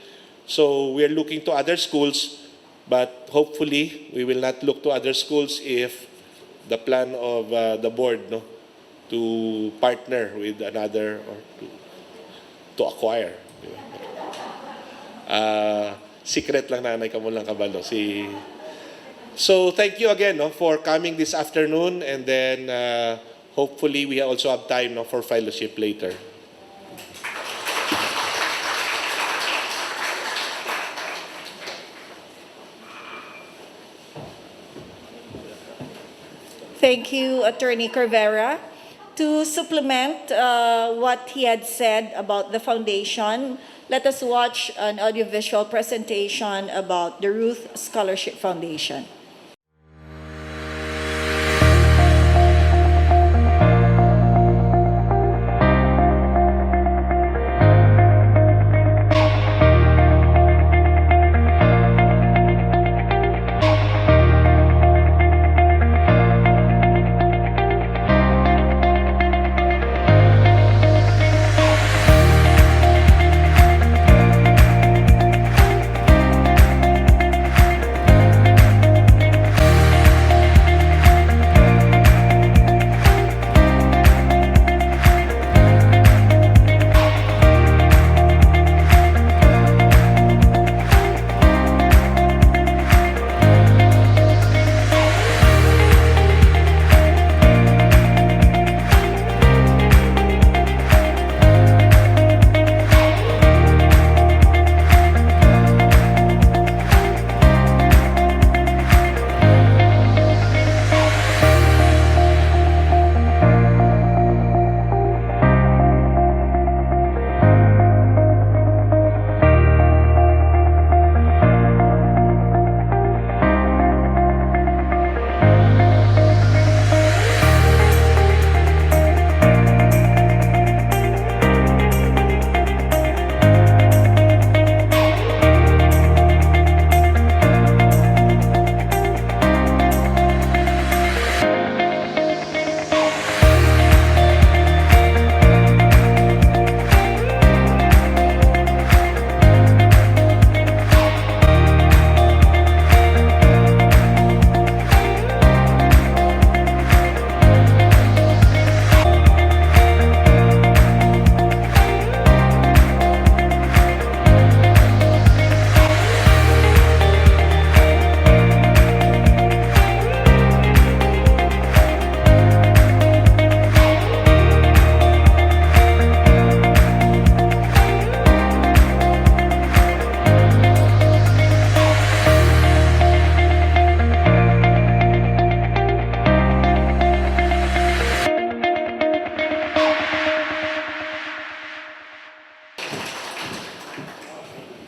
E: So we are looking to other schools, but hopefully we will not look to other schools if the plan of the board, no, to partner with another or to acquire. Secret lang nanay ka mo lang kabalo. So thank you again, no, for coming this afternoon, and then hopefully we also have time, no, for fellowship later.
A: Thank you, Attorney Corvera. To supplement what he had said about the foundation, let us watch an audiovisual presentation about the Ruth Scholarship Foundation.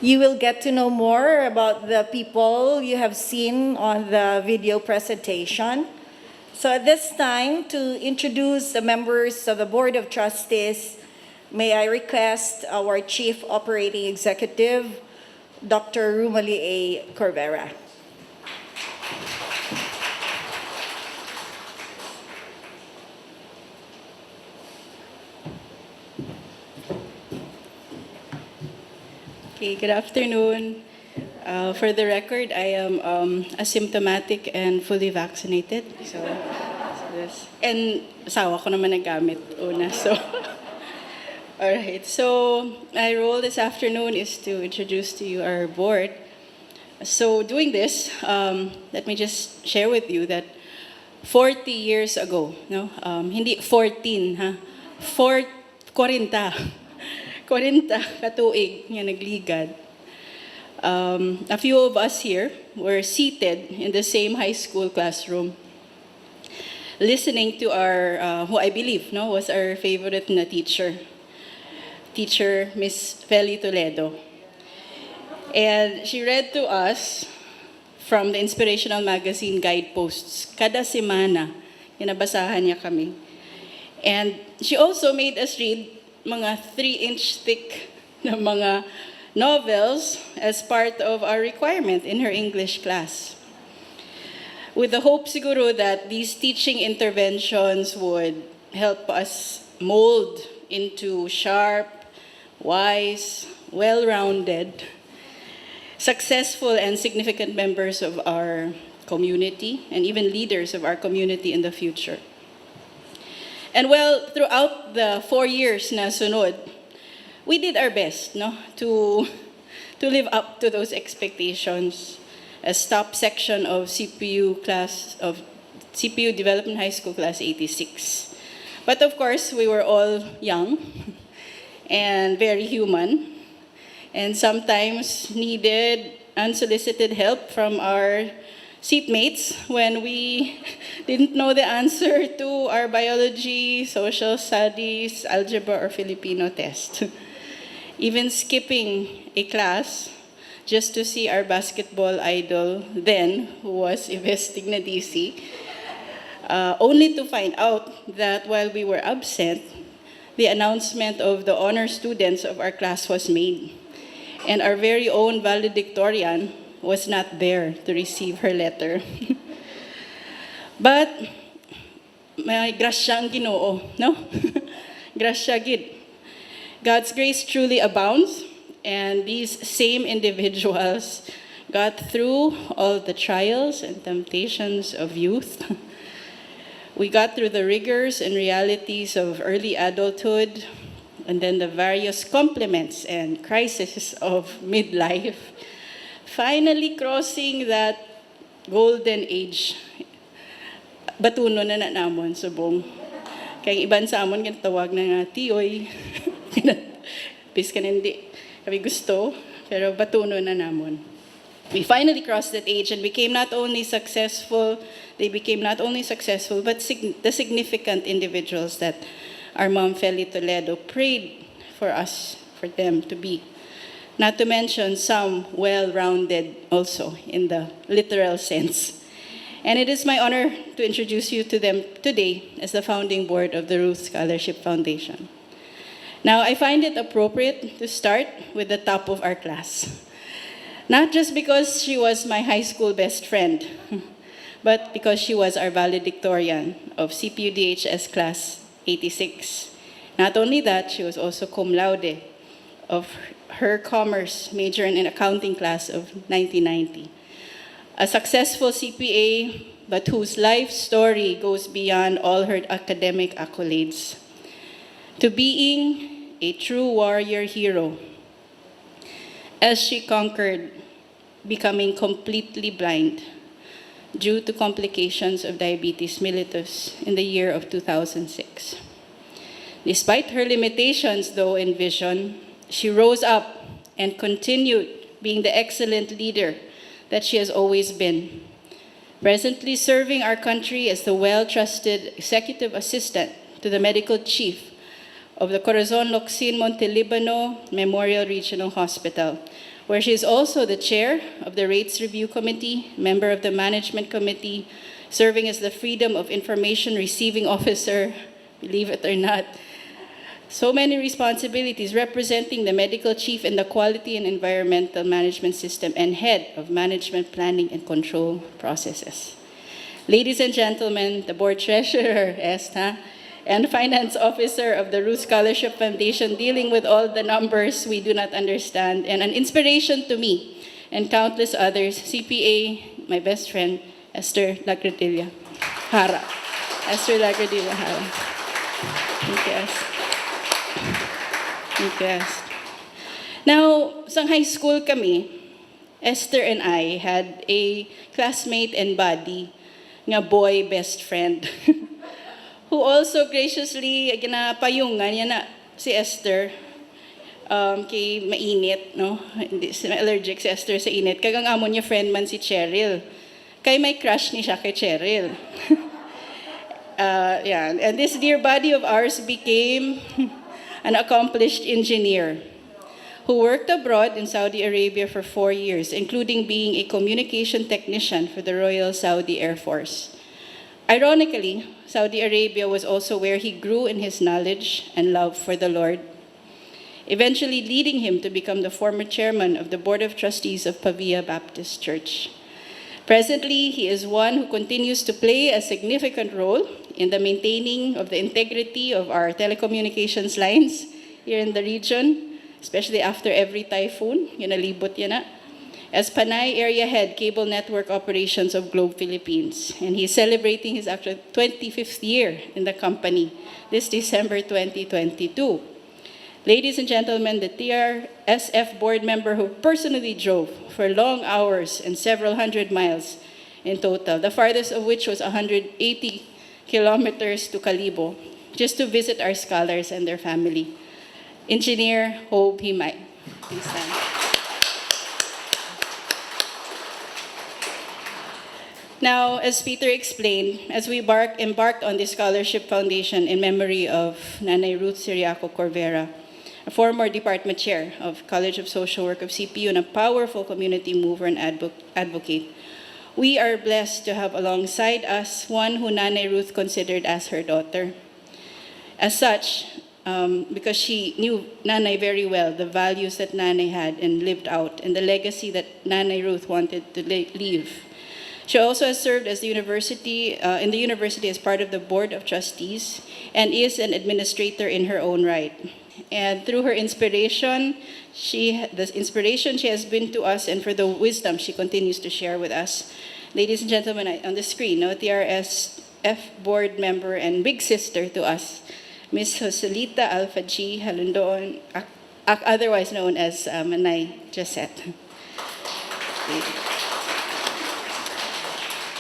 A: You will get to know more about the people you have seen on the video presentation. So at this time, to introduce the members of the Board of Trustees, may I request our Chief Operating Executive, Dr. Rumali A. Corvera.
F: Okay, good afternoon. For the record, I am asymptomatic and fully vaccinated. So this. And asawa ko naman nagamit una. So, all right. So, my role this afternoon is to introduce to you our board. So, doing this, let me just share with you that 40 years ago, no? Hindi 14, ha? 40 katuig nga nagligad. A few of us here were seated in the same high school classroom, listening to our, who I believe was our favorite na teacher, Miss Feli Toledo. And she read to us from the inspirational magazine guideposts. Kada semana, inabasahan niya kami. And she also made us read mga 3-inch thick na mga novels as part of our requirement in her English class. With the hope siguro that these teaching interventions would help us mold into sharp, wise, well-rounded, successful and significant members of our community and even leaders of our community in the future. And well, throughout the 4 years na sunod, we did our best to live up to those expectations as top section of CPU Development High School Class 86. But of course, we were all young and very human, and sometimes needed unsolicited help from our seatmates when we didn't know the answer to our biology, social studies, algebra, or Filipino test. Even skipping a class just to see our basketball idol then, who was Yves Tignadisi, only to find out that while we were absent, the announcement of the honor students of our class was made. And our very own valedictorian was not there to receive her letter. But may grasya ang Ginoo, no? Grasya gid. God's grace truly abounds, and these same individuals got through all the trials and temptations of youth. We got through the rigors and realities of early adulthood, and then the various compliments and crises of midlife, finally crossing that golden age. Batuno na namon subong. Kaya iban sa amon tawag na nga tiyoy. Piskan hindi kami gusto, pero batuno na namon. We finally crossed that age and became not only successful, but the significant individuals that our mom Feli Toledo prayed for us, for them to be. Not to mention some well-rounded also in the literal sense. And it is my honor to introduce you to them today as the founding board of the Ruth Scholarship Foundation. Now, I find it appropriate to start with the top of our class. Not just because she was my high school best friend, but because she was our valedictorian of CPU DHS Class 86. Not only that, she was also cum laude of her commerce major in accounting class of 1990. A successful CPA, but whose life story goes beyond all her academic accolades, to being a true warrior hero as she conquered becoming completely blind due to complications of diabetes mellitus in the year of 2006. Despite her limitations, though, in vision, she rose up and continued being the excellent leader that she has always been, presently serving our country as the well-trusted executive assistant to the medical chief of the Corazon Locsin Montelibano Memorial Regional Hospital, where she is also the chair of the Rates Review Committee, member of the Management Committee, serving as the Freedom of Information Receiving Officer, believe it or not. So many responsibilities, representing the medical chief in the Quality and Environmental Management System and head of Management Planning and Control Processes. Ladies and gentlemen, the board treasurer, Esther, and finance officer of the Ruth Scholarship Foundation, dealing with all the numbers we do not understand, and an inspiration to me and countless others, CPA, my best friend, Esther Lagradilla Hara. Esther Lagradilla Hara. Thank you, Esther. Thank you, Esther. Now, sa high school kami, Esther and I had a classmate and buddy, nga boy best friend, who also graciously ginapayungan niya na si Esther kay mainit, no? Hindi allergic si Esther sa init. Kagang amo niya friend man si Cheryl. Kay may crush ni siya kay Cheryl. Yeah, and this dear buddy of ours became an accomplished engineer who worked abroad in Saudi Arabia for 4 years, including being a communication technician for the Royal Saudi Air Force. Ironically, Saudi Arabia was also where he grew in his knowledge and love for the Lord, eventually leading him to become the former chairman of the Board of Trustees of Pavia Baptist Church. Presently, he is one who continues to play a significant role in the maintaining of the integrity of our telecommunications lines here in the region, especially after every typhoon, yun nalibot yan na, as Panay Area Head Cable Network Operations of Globe Philippines. And he's celebrating his actual 25th year in the company this December 2022. Ladies and gentlemen, the TRSF board member who personally drove for long hours and several hundred miles in total, the farthest of which was 180 kilometers to Calibo, just to visit our scholars and their family. Engineer Hope Himay. Please stand. Now, as Peter explained, as we embarked on this scholarship foundation in memory of Nanay Ruth Siriaco Corvera, a former department chair of College of Social Work of CPU and a powerful community mover and advocate, we are blessed to have alongside us one who Nanay Ruth considered as her daughter. As such, because she knew Nanay very well, the values that Nanay had and lived out, and the legacy that Nanay Ruth wanted to leave. She also has served as in the university as part of the Board of Trustees and is an administrator in her own right. And through her inspiration, the inspiration she has been to us and for the wisdom she continues to share with us. Ladies and gentlemen, on the screen, no, TRSF board member and big sister to us, Ms. Joselita Alfaji Halundoon, otherwise known as Manay Josette.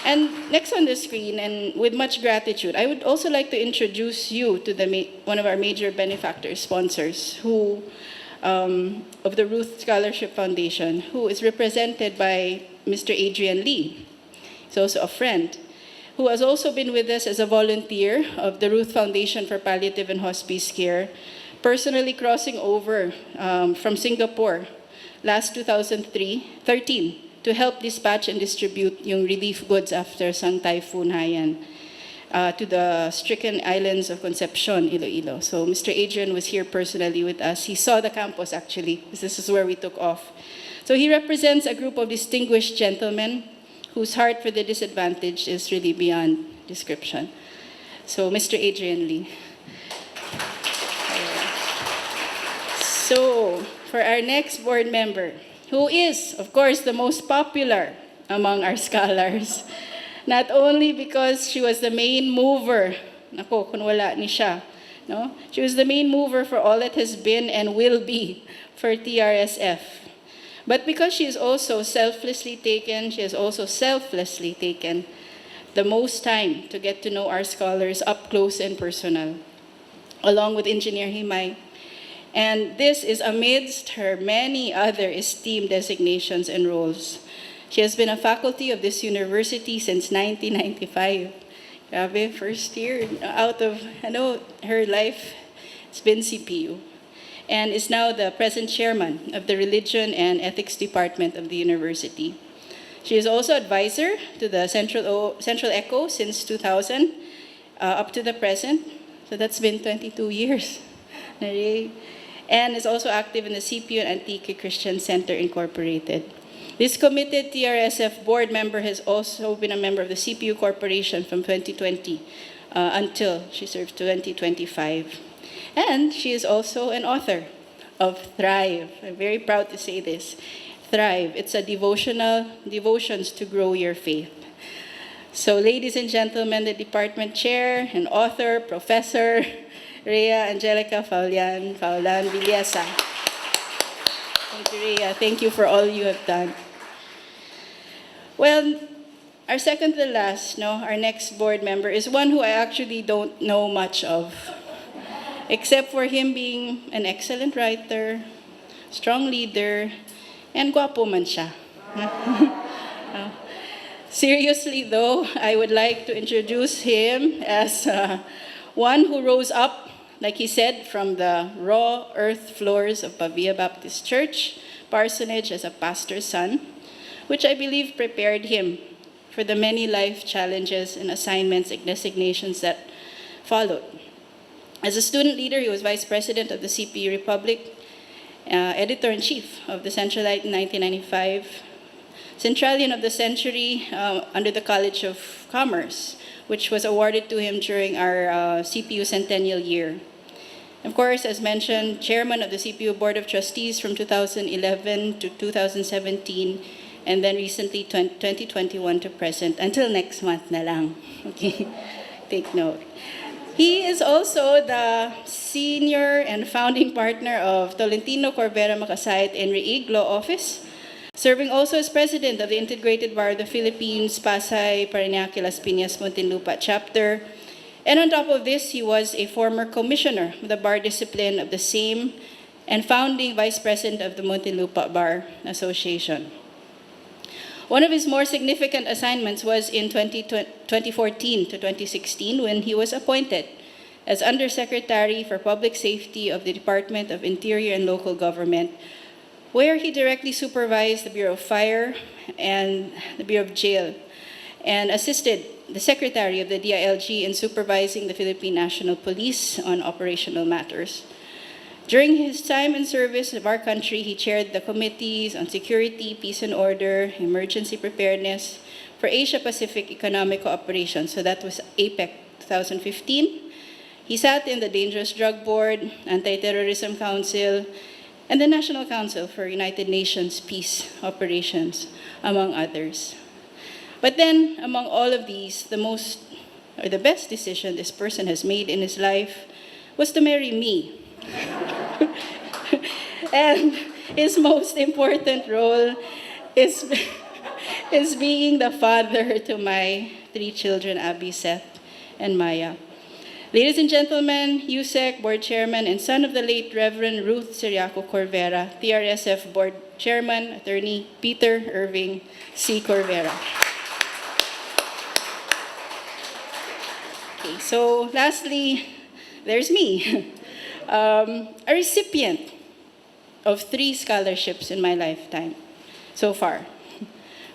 F: And next on the screen, and with much gratitude, I would also like to introduce you to one of our major benefactor sponsors who, of the Ruth Scholarship Foundation, who is represented by Mr. Adrian Lee. He's also a friend, who has also been with us as a volunteer of the Ruth Foundation for Palliative and Hospice Care, personally crossing over from Singapore last 2013 to help dispatch and distribute yung relief goods after sang Typhoon Haiyan to the stricken islands of Concepcion, Iloilo. So Mr. Adrian was here personally with us. He saw the campus actually, because this is where we took off. So he represents a group of distinguished gentlemen whose heart for the disadvantaged is really beyond description. So Mr. Adrian Lee. So for our next board member, who is, of course, the most popular among our scholars. Not only because she was the main mover, nako, kung wala ni siya, no? She was the main mover for all that has been and will be for TRSF. But because she has also selflessly taken the most time to get to know our scholars up close and personal, along with Engineer Himay. And this is amidst her many other esteemed designations and roles. She has been a faculty of this university since 1995. Grabe, first year out of, her life, it's been CPU. and is now the present chairman of the Religion and Ethics Department of the university. She is also advisor to the Central Echo since 2000 up to the present. So that's been 22 years. And is also active in the CPU and Antique Christian Center Incorporated. This committed TRSF board member has also been a member of the CPU Corporation from 2020 until she served 2025. And she is also an author of Thrive. I'm very proud to say this. Thrive, it's a devotions to grow your faith. So ladies and gentlemen, the department chair and author, Professor Rhea Angelica Faulan Villesa. Thank you, Rhea. Thank you for all you have done. Well, our second to last, our next board member is one who I actually don't know much of, except for him being an excellent writer, strong leader, and guwapo man siya. Seriously though, I would like to introduce him as one who rose up, like he said, from the raw earth floors of Pavia Baptist Church, parsonage as a pastor's son, which I believe prepared him for the many life challenges and assignments and designations that followed. As a student leader, he was vice president of the CPU Republic, editor-in-chief of the Centralite in 1995, Centralian of the Century under the College of Commerce, which was awarded to him during our CPU centennial year. Of course, as mentioned, chairman of the CPU Board of Trustees from 2011 to 2017, and then recently 2021 to present, until next month na lang. Okay, take note. He is also the senior and founding partner of Tolentino Corvera Makasayat and Reig Law Office, serving also as president of the Integrated Bar of the Philippines, Pasay, Parañaque, Las Piñas, Muntinlupa chapter. And on top of this, he was a former commissioner of the bar discipline of the same and founding vice president of the Muntinlupa Bar Association. One of his more significant assignments was in 2014 to 2016 when he was appointed as Undersecretary for Public Safety of the Department of Interior and Local Government, where he directly supervised the Bureau of Fire and the Bureau of Jail and assisted the Secretary of the DILG in supervising the Philippine National Police on operational matters. During his time in service of our country, he chaired the committees on security, peace and order, emergency preparedness for Asia-Pacific Economic Cooperation. So that was APEC 2015. He sat in the Dangerous Drug Board, Anti-Terrorism Council, and the National Council for United Nations Peace Operations, among others. But then, among all of these, the best decision this person has made in his life was to marry me. And his most important role is being the father to my 3 children, Abby, Seth, and Maya. Ladies and gentlemen, USEC Board Chairman and son of the late Reverend Ruth Ciriaco Corvera, TRSF Board Chairman, Attorney Peter Irving C. Corvera. Okay, so lastly, there's me. A recipient of 3 scholarships in my lifetime so far.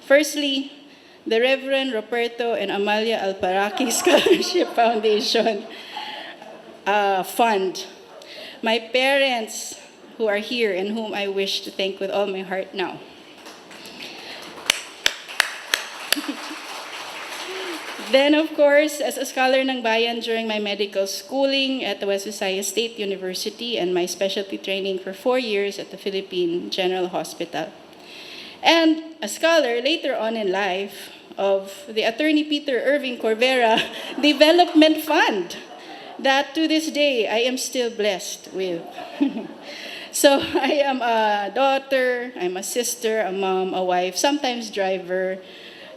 F: Firstly, the Reverend Roberto and Amalia Alparaki Scholarship Foundation Fund. My parents who are here and whom I wish to thank with all my heart now. Then, of course, as a scholar ng bayan during my medical schooling at the West Visayas State University and my specialty training for 4 years at the Philippine General Hospital. And a scholar later on in life of the Attorney Peter Irving Corvera Development Fund that to this day I am still blessed with. So I am a daughter, I'm a sister, a mom, a wife, sometimes driver,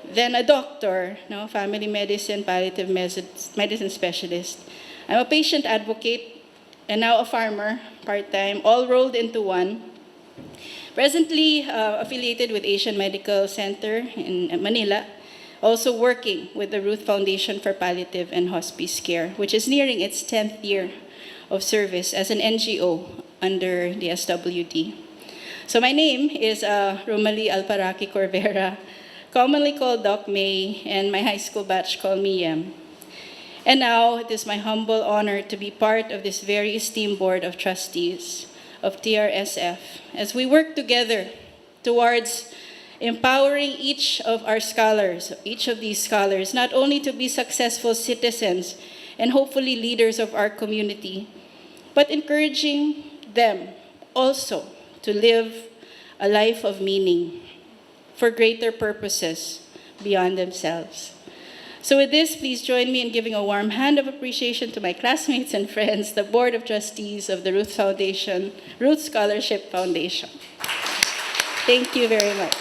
F: then a doctor, family medicine, palliative medicine specialist. I'm a patient advocate, and now a farmer, part-time, all rolled into one. Presently affiliated with Asian Medical Center in Manila, also working with the Ruth Foundation for Palliative and Hospice Care, which is nearing its 10th year of service as an NGO under the SWD. So my name is Romalie Alparaki Corvera, commonly called Doc May, and my high school batch called me Yem. And now it is my humble honor to be part of this very esteemed Board of Trustees of TRSF as we work together towards empowering each of our scholars, each of these scholars, not only to be successful citizens and hopefully leaders of our community, but encouraging them also to live a life of meaning for greater purposes beyond themselves. So with this, please join me in giving a warm hand of appreciation to my classmates and friends, the Board of Trustees of the Ruth Foundation, Ruth Scholarship Foundation. Thank you very much.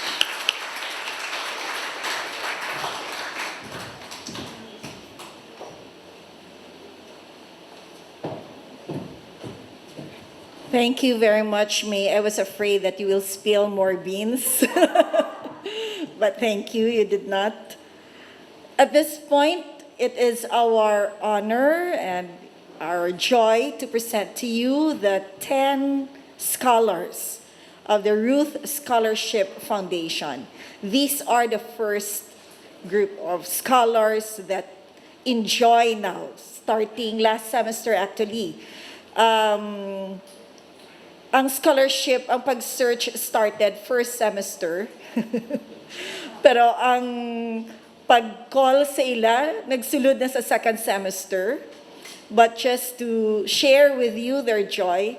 A: Thank you very much, May. I was afraid that you will spill more beans. But thank you, you did not. At this point, it is our honor and our joy to present to you the 10 scholars of the Ruth Scholarship Foundation. These are the first group of scholars that enjoy now, starting last semester actually. Ang scholarship, ang pag-search started first semester. Pero ang pag-call sa ila, nagsulod na sa second semester. But just to share with you their joy,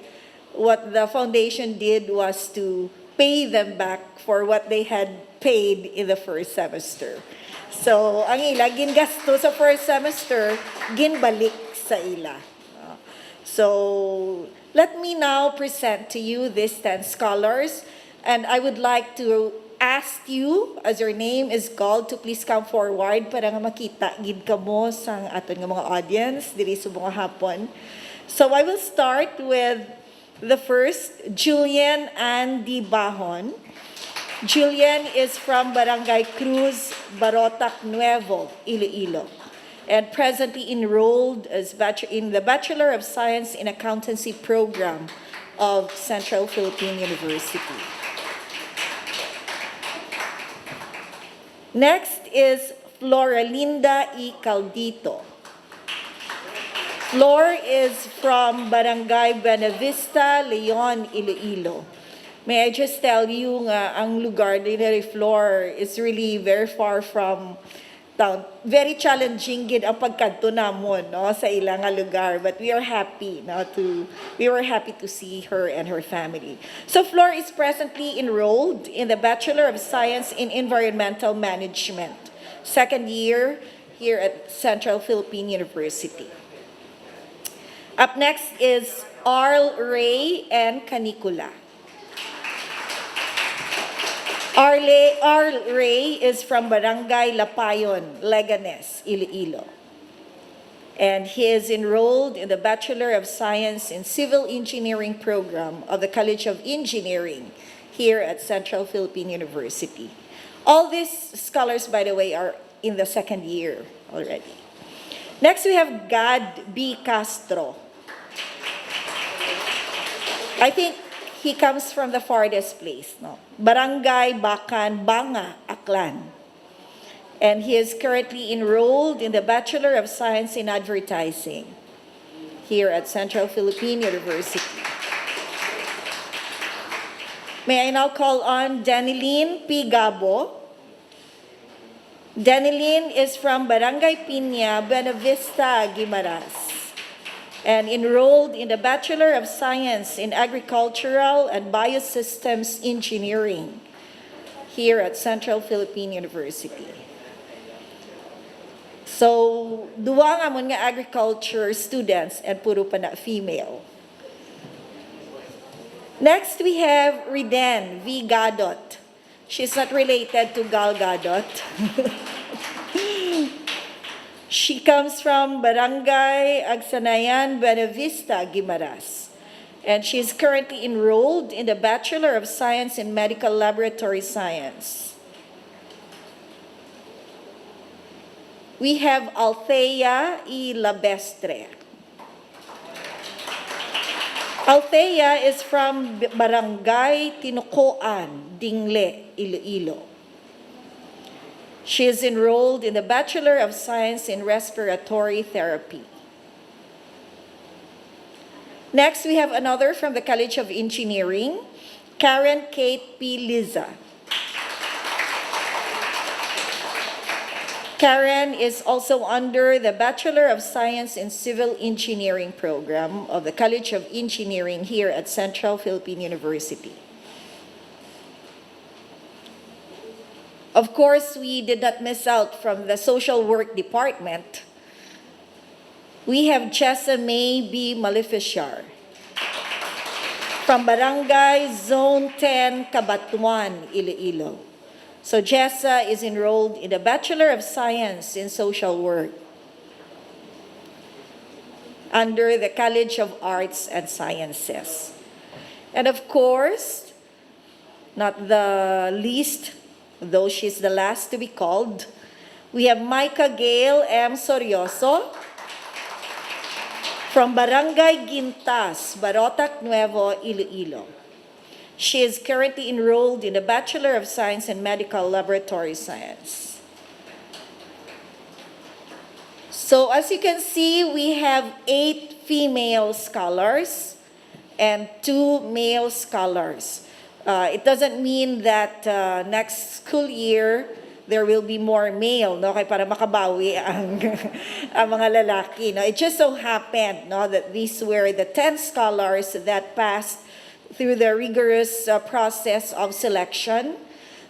A: what the foundation did was to pay them back for what they had paid in the first semester. So, ang ila, gingasto sa first semester, ginbalik sa ila. So, let me now present to you these 10 scholars, and I would like to ask you, as your name is called, to please come forward para nga makita gid kamo sa aton nga mga audience diri sa mga hapon. So I will start with the first, Julian Andy Bahon. Julian is from Barangay Cruz, Barotac Nuevo, Iloilo, and presently enrolled as in the Bachelor of Science in Accountancy program of Central Philippine University. Next is Floralinda E. Caldito. Flor is from Barangay Buenavista, Leon, Iloilo. May I just tell you nga ang lugar ni Flor is really very far from town. Very challenging gid ang pagkadto namon no sa ilang nga lugar, but we were happy to see her and her family. So Flor is presently enrolled in the Bachelor of Science in Environmental Management, second year here at Central Philippine University. Up next is Arl Ray and Canicula. Arl Ray is from Barangay Lapayon, Leganes, Iloilo. And he is enrolled in the Bachelor of Science in Civil Engineering program of the College of Engineering here at Central Philippine University. All these scholars, by the way, are in the second year already. Next, we have Gad B. Castro. I think he comes from the farthest place, no? Barangay Bacan, Banga, Aklan. And he is currently enrolled in the Bachelor of Science in Advertising here at Central Philippine University. May I now call on Daniline P. Gabo. Daniline is from Barangay Piña, Buenavista, Guimaras, and enrolled in the Bachelor of Science in Agricultural and Biosystems Engineering here at Central Philippine University. So, duwa nga mon nga agriculture students and puro pa na female. Next, we have Riden V. Gadot. She's not related to Gal Gadot. She comes from Barangay Agsanayan, Buenavista, Guimaras. And she's currently enrolled in the Bachelor of Science in Medical Laboratory Science. We have Althea E. Labestre. Althea is from Barangay Tinukoan, Dingle, Iloilo. She is enrolled in the Bachelor of Science in Respiratory Therapy. Next, we have another from the College of Engineering, Karen Kate P. Liza. Karen is also under the Bachelor of Science in Civil Engineering program of the College of Engineering here at Central Philippine University. Of course, we did not miss out from the social work department. We have Chessa May B. Maleficiar from Barangay Zone 10, Cabatuan, Iloilo. So Jessa is enrolled in the Bachelor of Science in Social Work under the College of Arts and Sciences. And of course, not the least, though she's the last to be called, we have Micah Gail M. Sorioso from Barangay Gintas, Barotac Nuevo, Iloilo. She is currently enrolled in the Bachelor of Science in Medical Laboratory Science. So as you can see, we have 8 female scholars and 2 male scholars. It doesn't mean that next school year, there will be more male, no? Kaya para makabawi ang, ang mga lalaki. No? It just so happened, no, that these were the 10 scholars that passed through the rigorous process of selection.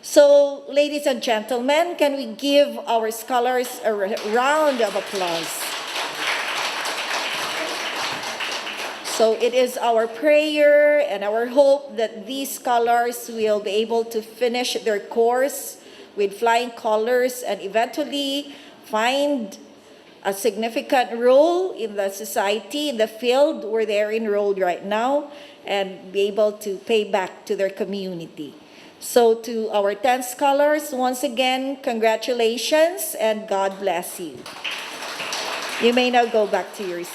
A: So, ladies and gentlemen, can we give our scholars a round of applause? So it is our prayer and our hope that these scholars will be able to finish their course with flying colors and eventually find a significant role in the society, in the field where they're enrolled right now, and be able to pay back to their community. So to our 10 scholars, once again, congratulations and God bless you. You may now go back to your seat.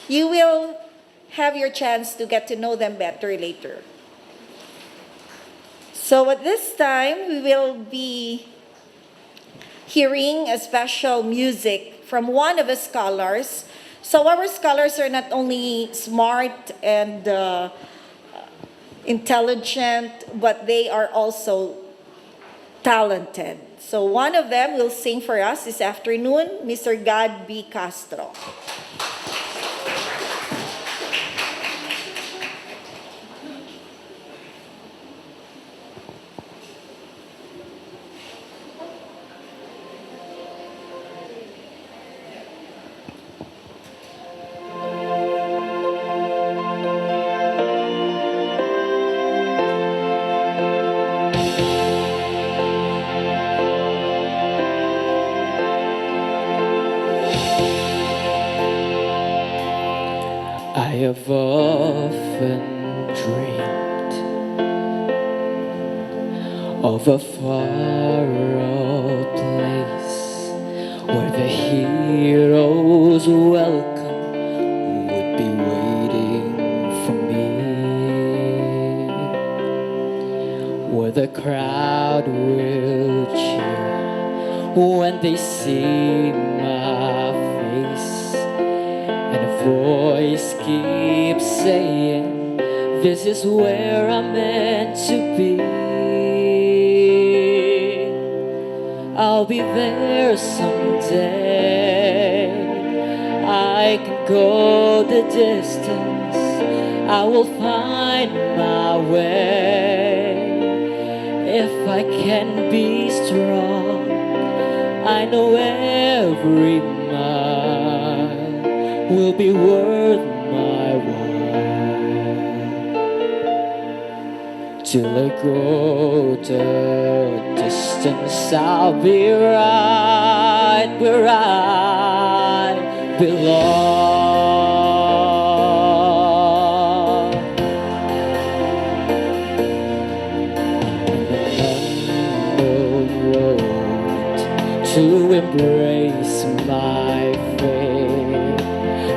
A: You will have your chance to get to know them better later. So at this time, we will be hearing a special music from one of the scholars. So our scholars are not only smart and intelligent, but they are also talented. So one of them will sing for us this afternoon, Mr. Gad B. Castro.
C: I have often dreamed of a far-off place where the hero's welcome would be waiting for me, where the crowd will cheer when they see my face, and a voice keeps saying, this is where I'm meant to be. I'll be there someday. I can go the distance. I will find my way. If I can be strong, I know every mile will be worth my while. Till I go the distance, I'll be right where I belong. The unknown road to embrace my faith,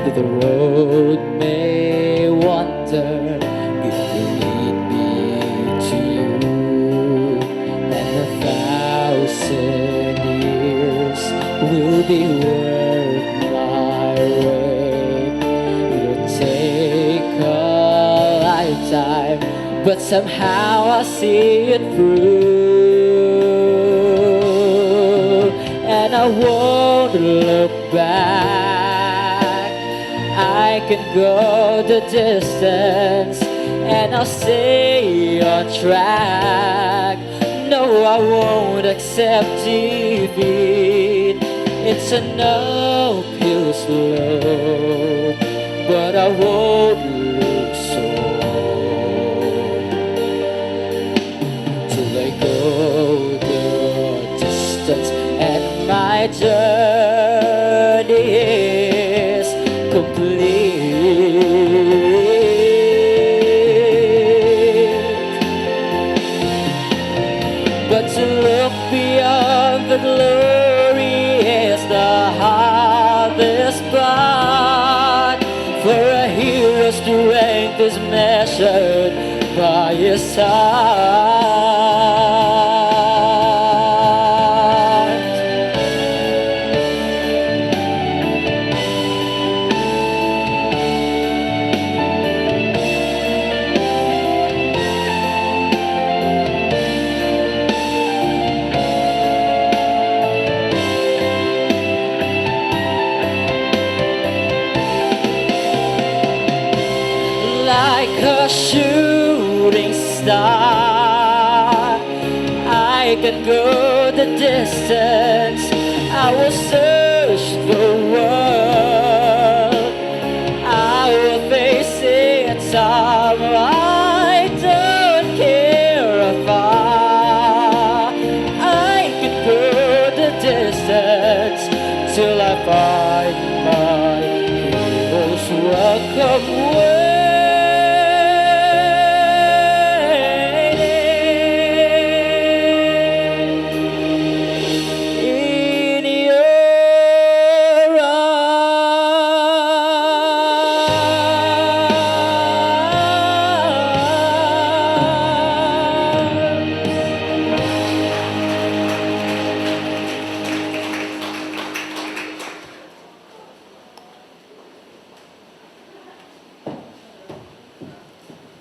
C: that the road may wander time, but somehow I see it through, and I won't look back. I can go the distance, and I'll stay on track. No, I won't accept defeat. It's an uphill slope, but I won't lose hope till I go the distance and my journey is complete. But to look beyond the glory is the hardest part, for a hero's strength is measured by his heart. Like a shooting star, I can go the distance. I will search the world. I will face it all. I don't care afar. I can go the distance till I find my hero's welcome in your arms.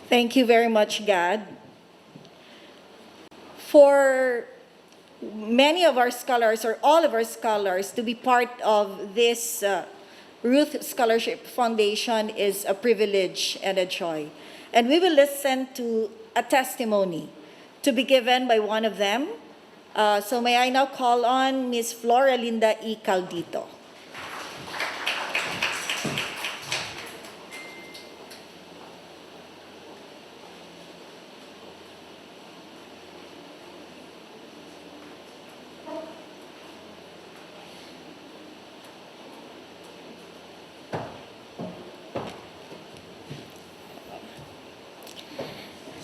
A: Thank you very much, Gad. For many of our scholars, or all of our scholars, to be part of this Ruth Scholarship Foundation is a privilege and a joy. And we will listen to a testimony to be given by one of them. So may I now call on Ms. Flora Linda E. Caldito.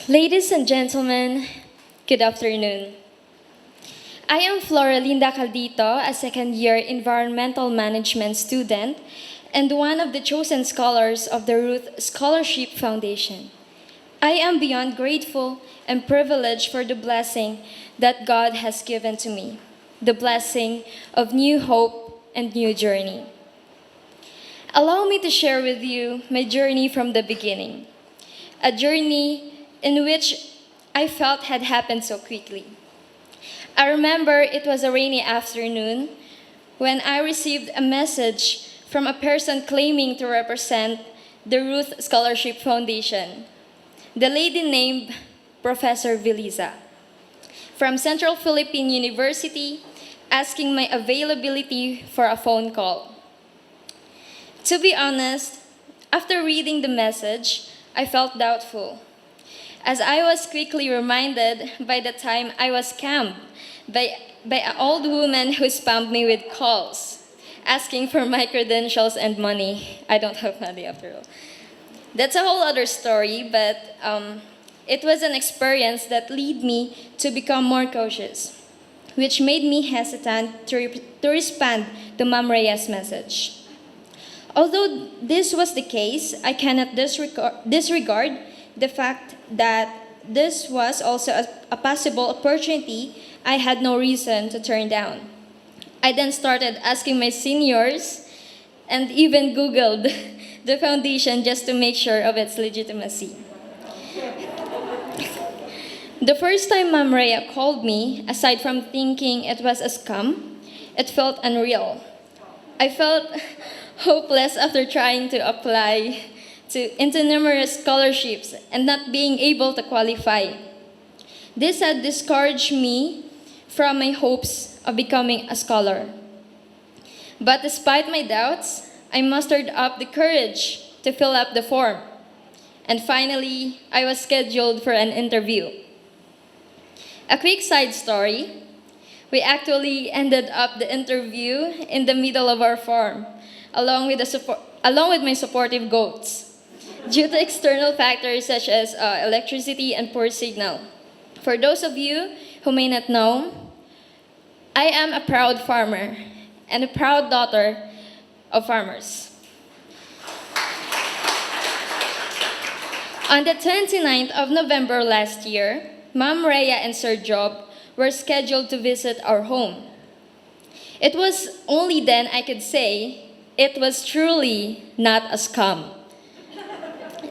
G: Ladies and gentlemen, good afternoon. I am Flora Linda Caldito, a second-year environmental management student and one of the chosen scholars of the Ruth Scholarship Foundation. I am beyond grateful and privileged for the blessing that God has given to me, the blessing of new hope and new journey. Allow me to share with you my journey from the beginning, a journey in which I felt had happened so quickly. I remember it was a rainy afternoon when I received a message from a person claiming to represent the Ruth Scholarship Foundation, the lady named Professor Viliza, from Central Philippine University, asking my availability for a phone call. To be honest, after reading the message, I felt doubtful, as I was quickly reminded by the time I was scammed by an old woman who spammed me with calls, asking for my credentials and money. I don't have money after all. That's a whole other story, but it was an experience that led me to become more cautious, which made me hesitant to respond to Ma'am Rhea's message. Although this was the case, I cannot disregard the fact that this was also a possible opportunity I had no reason to turn down. I then started asking my seniors and even Googled the foundation just to make sure of its legitimacy. The first time Ma'am Rhea called me, aside from thinking it was a scam, it felt unreal. I felt hopeless after trying to apply into numerous scholarships and not being able to qualify. This had discouraged me from my hopes of becoming a scholar. But despite my doubts, I mustered up the courage to fill up the form. And finally, I was scheduled for an interview. A quick side story. We actually ended up the interview in the middle of our farm, along with my supportive goats, due to external factors such as electricity and poor signal. For those of you who may not know, I am a proud farmer and a proud daughter of farmers. On the 29th of November last year, Ma'am Rhea and Sir Job were scheduled to visit our home. It was only then I could say it was truly not a scam.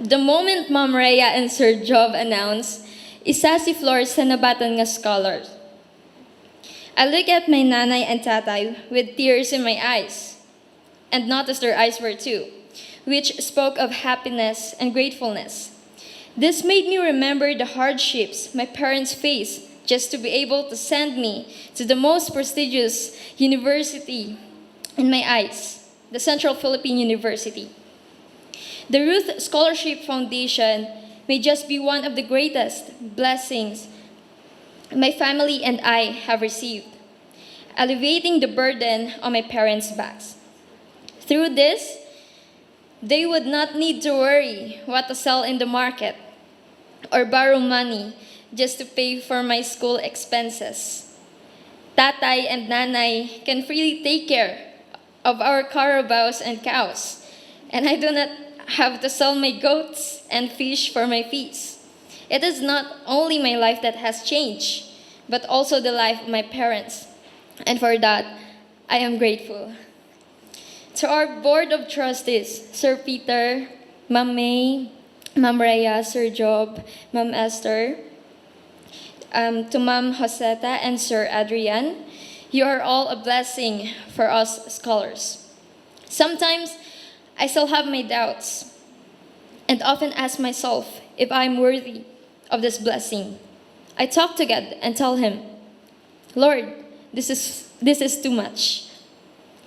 G: The moment Ma'am Rhea and Sir Job announced, isa si Flor sa nabatan nga scholar. I looked at my nanay and tatay with tears in my eyes, and noticed their eyes were too, which spoke of happiness and gratefulness. This made me remember the hardships my parents faced just to be able to send me to the most prestigious university in my eyes, the Central Philippine University. The Ruth Scholarship Foundation may just be one of the greatest blessings my family and I have received, alleviating the burden on my parents' backs. Through this, they would not need to worry what to sell in the market or borrow money just to pay for my school expenses. Tatay and nanay can freely take care of our carabaos and cows, and I do not have to sell my goats and fish for my fees. It is not only my life that has changed, but also the life of my parents, and for that, I am grateful. To our Board of Trustees, Sir Peter, Ma'am May, Ma'am Rhea, Sir Job, Ma'am Esther, to Ma'am Joseta and Sir Adrian, you are all a blessing for us scholars. Sometimes I still have my doubts and often ask myself if I am worthy of this blessing. I talk to God and tell Him, Lord, this is too much.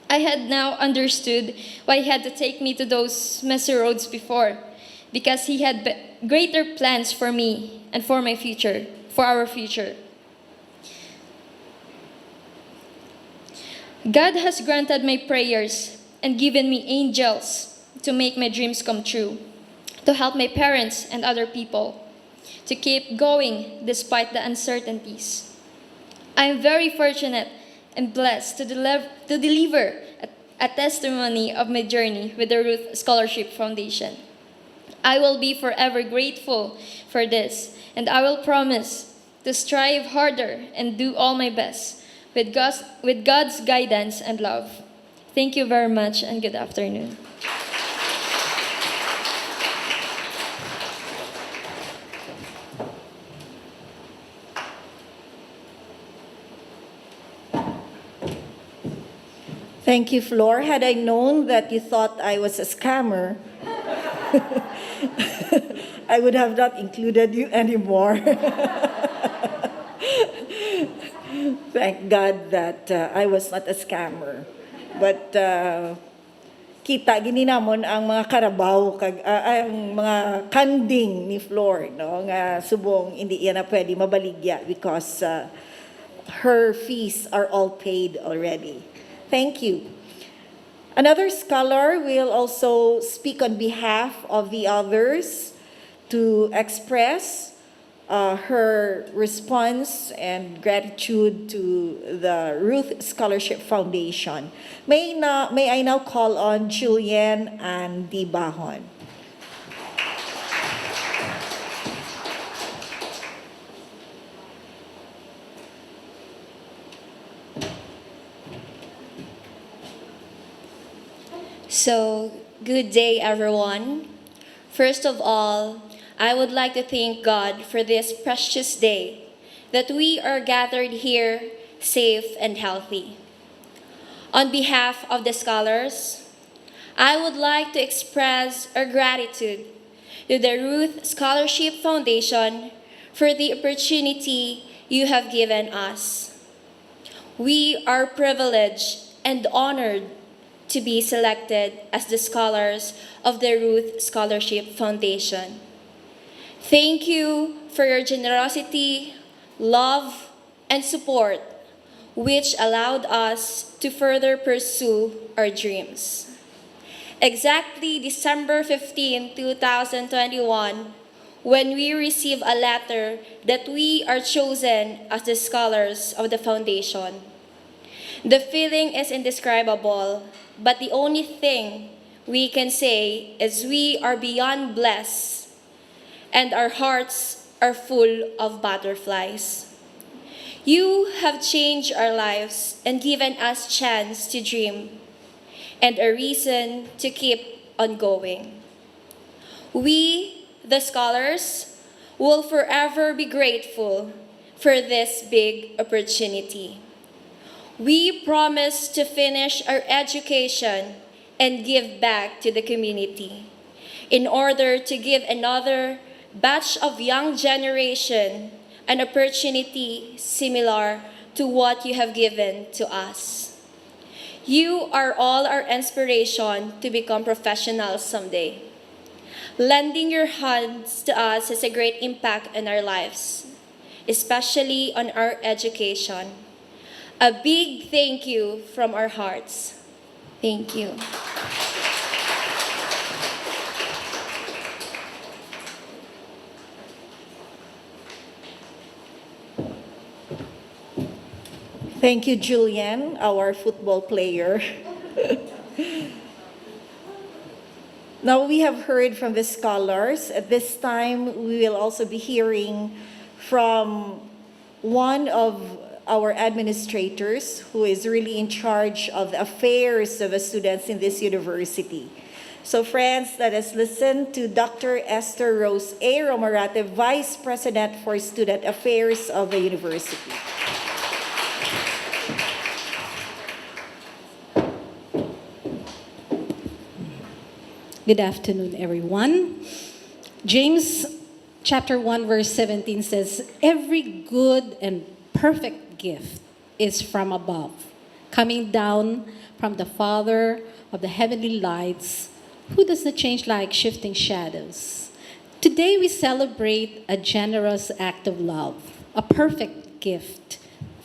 G: I had now understood why He had to take me to those messy roads before, because He had greater plans for me and for my future, for our future. God has granted my prayers and given me angels to make my dreams come true, to help my parents and other people, to keep going despite the uncertainties. I am very fortunate and blessed to deliver a testimony of my journey with the Ruth Scholarship Foundation. I will be forever grateful for this, and I will promise to strive harder and do all my best with God's guidance and love. Thank you very much, and good afternoon.
A: Thank you, Flor. Had I known that you thought I was a scammer, I would have not included you anymore. Thank God that I was not a scammer. But kita gini namon ang mga karabaw ang mga kanding ni Flor, no, nga subong hindi yan na pwede mabaligya because her fees are all paid already. Thank you. Another scholar will also speak on behalf of the others to express her response and gratitude to the Ruth Scholarship Foundation. May I now call on Julian and Dibahon.
H: So, good day, everyone. First of all,
G: I would like to thank God for this precious day that we are gathered here safe and healthy. On behalf of the scholars, I would like to express our gratitude to the Ruth Scholarship Foundation for the opportunity you have given us. We are privileged and honored to be selected as the scholars of the Ruth Scholarship Foundation. Thank you for your generosity, love, and support, which allowed us to further pursue our dreams. Exactly December 15, 2021, when we receive a letter that we are chosen as the scholars of the foundation. The feeling is indescribable, but the only thing we can say is we are beyond blessed and our hearts are full of butterflies. You have changed our lives and given us chance to dream and a reason to keep on going. We, the scholars, will forever be grateful for this big opportunity. We promise to finish our education and give back to the community in order to give another batch of young generation an opportunity similar to what you have given to us. You are all our inspiration to become professionals someday. Lending your hands to us has a great impact on our lives, especially on our education. A big thank you from our hearts. Thank you.
A: Thank you, Julian, our football player. Now we have heard from the scholars. At this time, we will also be hearing from one of our administrators who is really in charge of the affairs of the students in this university. So friends, let us listen to Dr. Esther Rose A. Romarate, Vice President for Student Affairs of the university.
H: Good afternoon, everyone. James chapter 1, verse 17 says, "Every good and perfect gift is from above, coming down from the Father of the heavenly lights, who does not change like shifting shadows." Today we celebrate a generous act of love, a perfect gift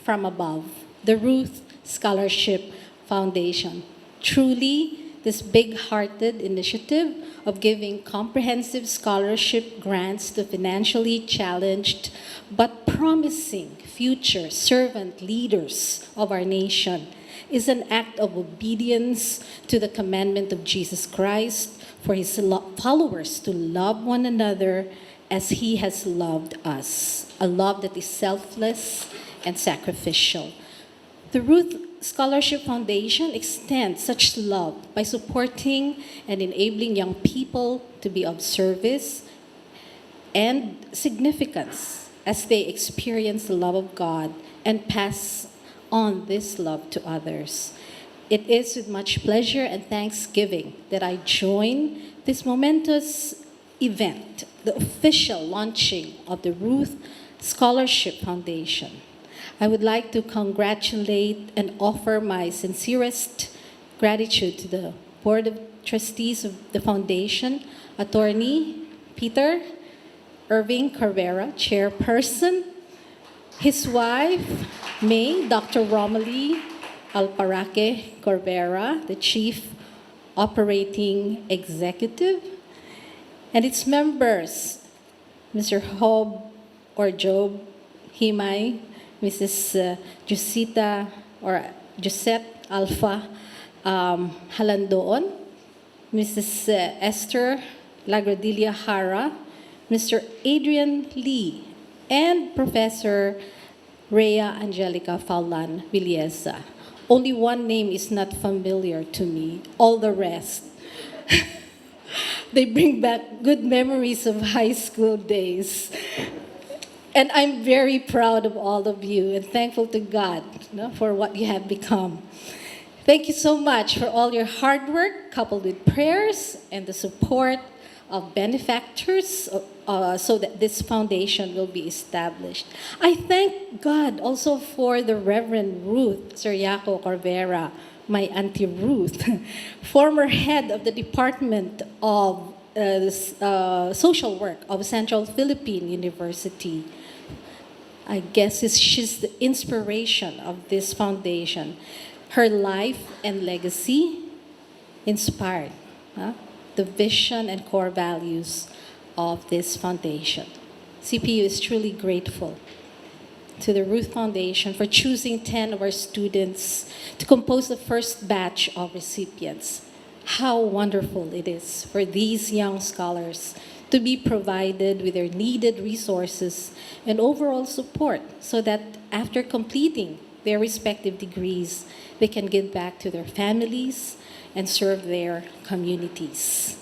H: from above, the Ruth Scholarship Foundation. Truly, this big-hearted initiative of giving comprehensive scholarship grants to financially challenged but promising future servant leaders of our nation is an act of obedience to the commandment of Jesus Christ for his followers to love one another as he has loved us, a love that is selfless and sacrificial. The Ruth Scholarship Foundation extends such love by supporting and enabling young people to be of service and significance as they experience the love of God and pass on this love to others. It is with much pleasure and thanksgiving that I join this momentous event, the official launching of the Ruth Scholarship Foundation. I would like to congratulate and offer my sincerest gratitude to the Board of Trustees of the Foundation, Attorney Peter Irving Corvera, Chairperson, his wife, May, Dr. Romalie Alparaque Corvera, the Chief Operating Executive, and its members, Mr. Hob or Job Himay, Mrs. Josette Alpha Halandoon, Mrs. Esther Lagradilla Hara, Mr. Adrian Lee, and Professor Rhea Angelica Faulan Villesa. Only one name is not familiar to me, all the rest. They bring back good memories of high school days. And I'm very proud of all of you and thankful to God, for what you have become. Thank you so much for all your hard work, coupled with prayers and the support of benefactors, so that this foundation will be established. I thank God also for the Reverend Ruth Seriaco Corvera, my Auntie Ruth, former head of the Department of Social Work of Central Philippine University. I guess she's the inspiration of this foundation. Her life and legacy inspired the vision and core values of this foundation. CPU is truly grateful to the Ruth Foundation for choosing 10 of our students to compose the first batch of recipients. How wonderful it is for these young scholars to be provided with their needed resources and overall support so that after completing their respective degrees, they can give back to their families and serve their communities.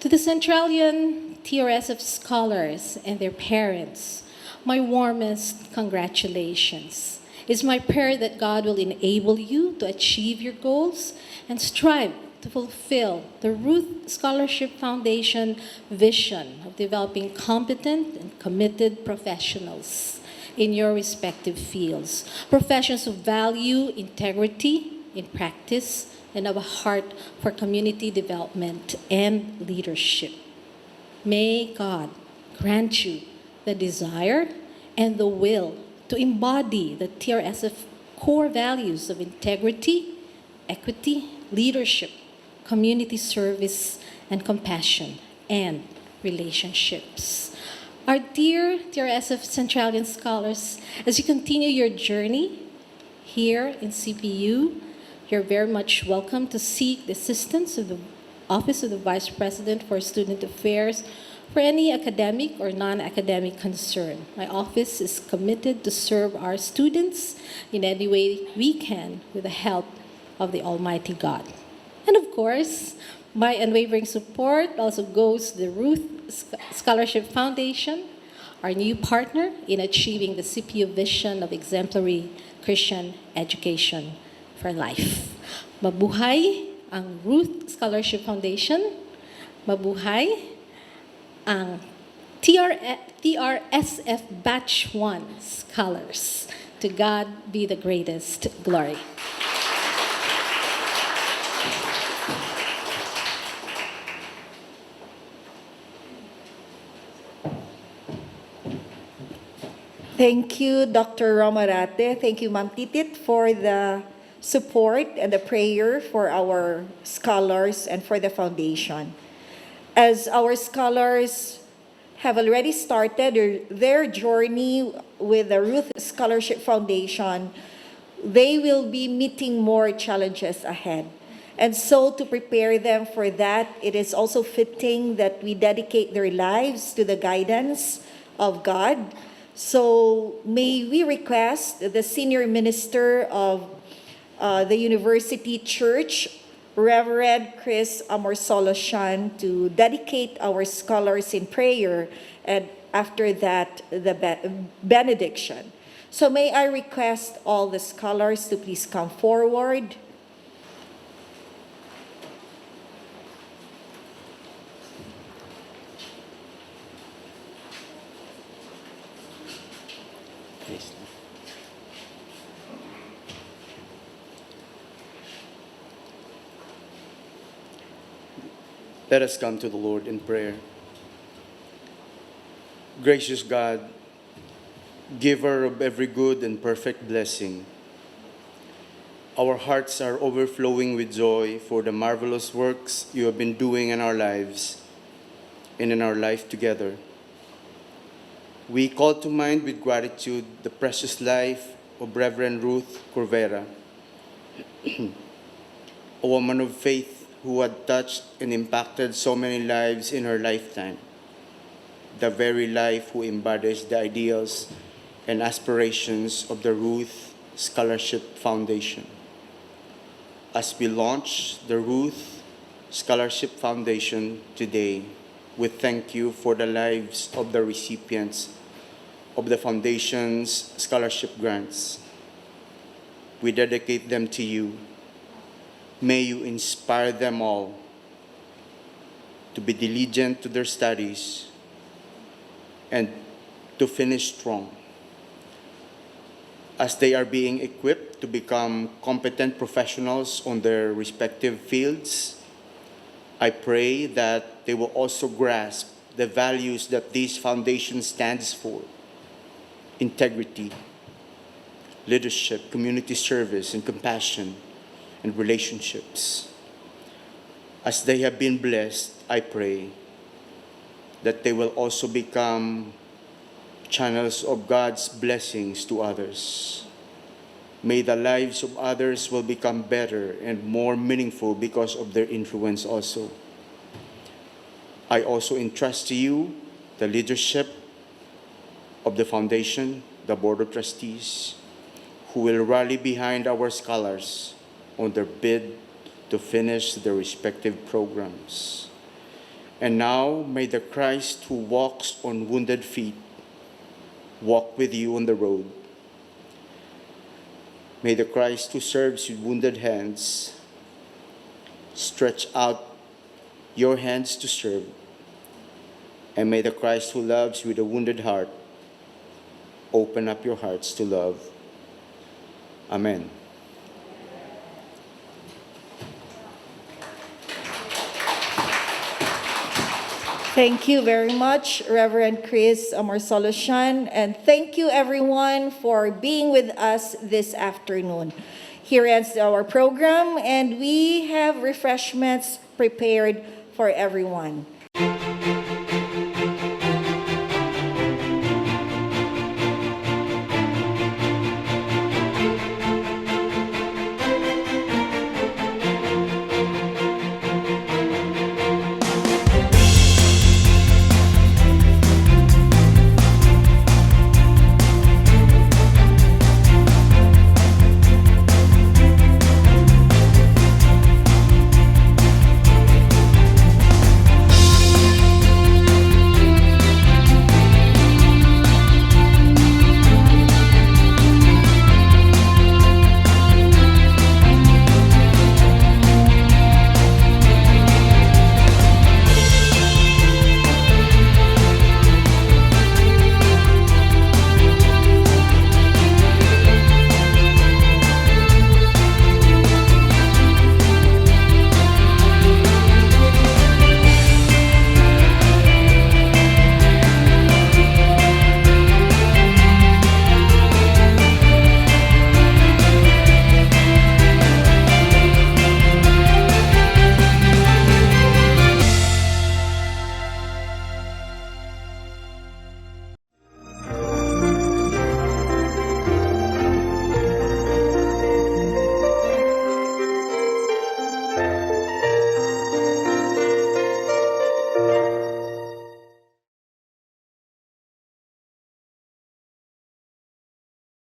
H: To the Centralian TRSF scholars and their parents, my warmest congratulations. It's my prayer that God will enable you to achieve your goals and strive to fulfill the Ruth Scholarship Foundation vision of developing competent and committed professionals in your respective fields. Professions who value integrity in practice and have a heart for community development and leadership. May God grant you the desire and the will to embody the TRSF core values of integrity, equity, leadership, community service, and compassion, and relationships. Our dear TRSF Centralian scholars, as you continue your journey here in CPU, you're very much welcome to seek the assistance of the Office of the Vice President for Student Affairs for any academic or non-academic concern. My office is committed to serve our students in any way we can with the help of the Almighty God. And of course, my unwavering support also goes to the Ruth Scholarship Foundation, our new partner in achieving the CPU vision of exemplary Christian education for life. Mabuhay ang Ruth Scholarship Foundation. Mabuhay ang TRSF Batch 1 scholars. To God be the greatest glory.
A: Thank you, Dr. Romarate. Thank you, Ma'am Titit, for the support and the prayer for our scholars and for the foundation. As our scholars have already started their journey with the Ruth Scholarship Foundation, they will be meeting more challenges ahead. And so to prepare them for that, it is also fitting that we dedicate their lives to the guidance of God. So may we request the Senior Minister of the University Church, Reverend Chris Amorsoloshan, to dedicate our scholars in prayer, and after that, the benediction. So may I request all the scholars to please come forward.
I: Let us come to the Lord in prayer. Gracious God, giver of every good and perfect blessing, our hearts are overflowing with joy for the marvelous works you have been doing in our lives and in our life together. We call to mind with gratitude the precious life of Reverend Ruth Corvera, a woman of faith who had touched and impacted so many lives in her lifetime, the very life who embodies the ideals and aspirations of the Ruth Scholarship Foundation. As we launch the Ruth Scholarship Foundation today, we thank you for the lives of the recipients of the Foundation's scholarship grants. We dedicate them to you. May you inspire them all to be diligent to their studies and to finish strong. As they are being equipped to become competent professionals on their respective fields, I pray that they will also grasp the values that this foundation stands for: integrity, leadership, community service, and compassion, and relationships. As they have been blessed, I pray that they will also become channels of God's blessings to others. May the lives of others will become better and more meaningful because of their influence also. I also entrust to you the leadership of the foundation, the board of trustees, who will rally behind our scholars on their bid to finish their respective programs. And now may the Christ who walks on wounded feet walk with you on the road. May the Christ who serves with wounded hands stretch out your hands to serve. And may the Christ who loves with a wounded heart open up your hearts to love. Amen.
A: Thank you very much, Reverend Chris Amorsolo-Shan, and thank you everyone for being with us this afternoon. Here ends our program, and we have refreshments prepared for everyone.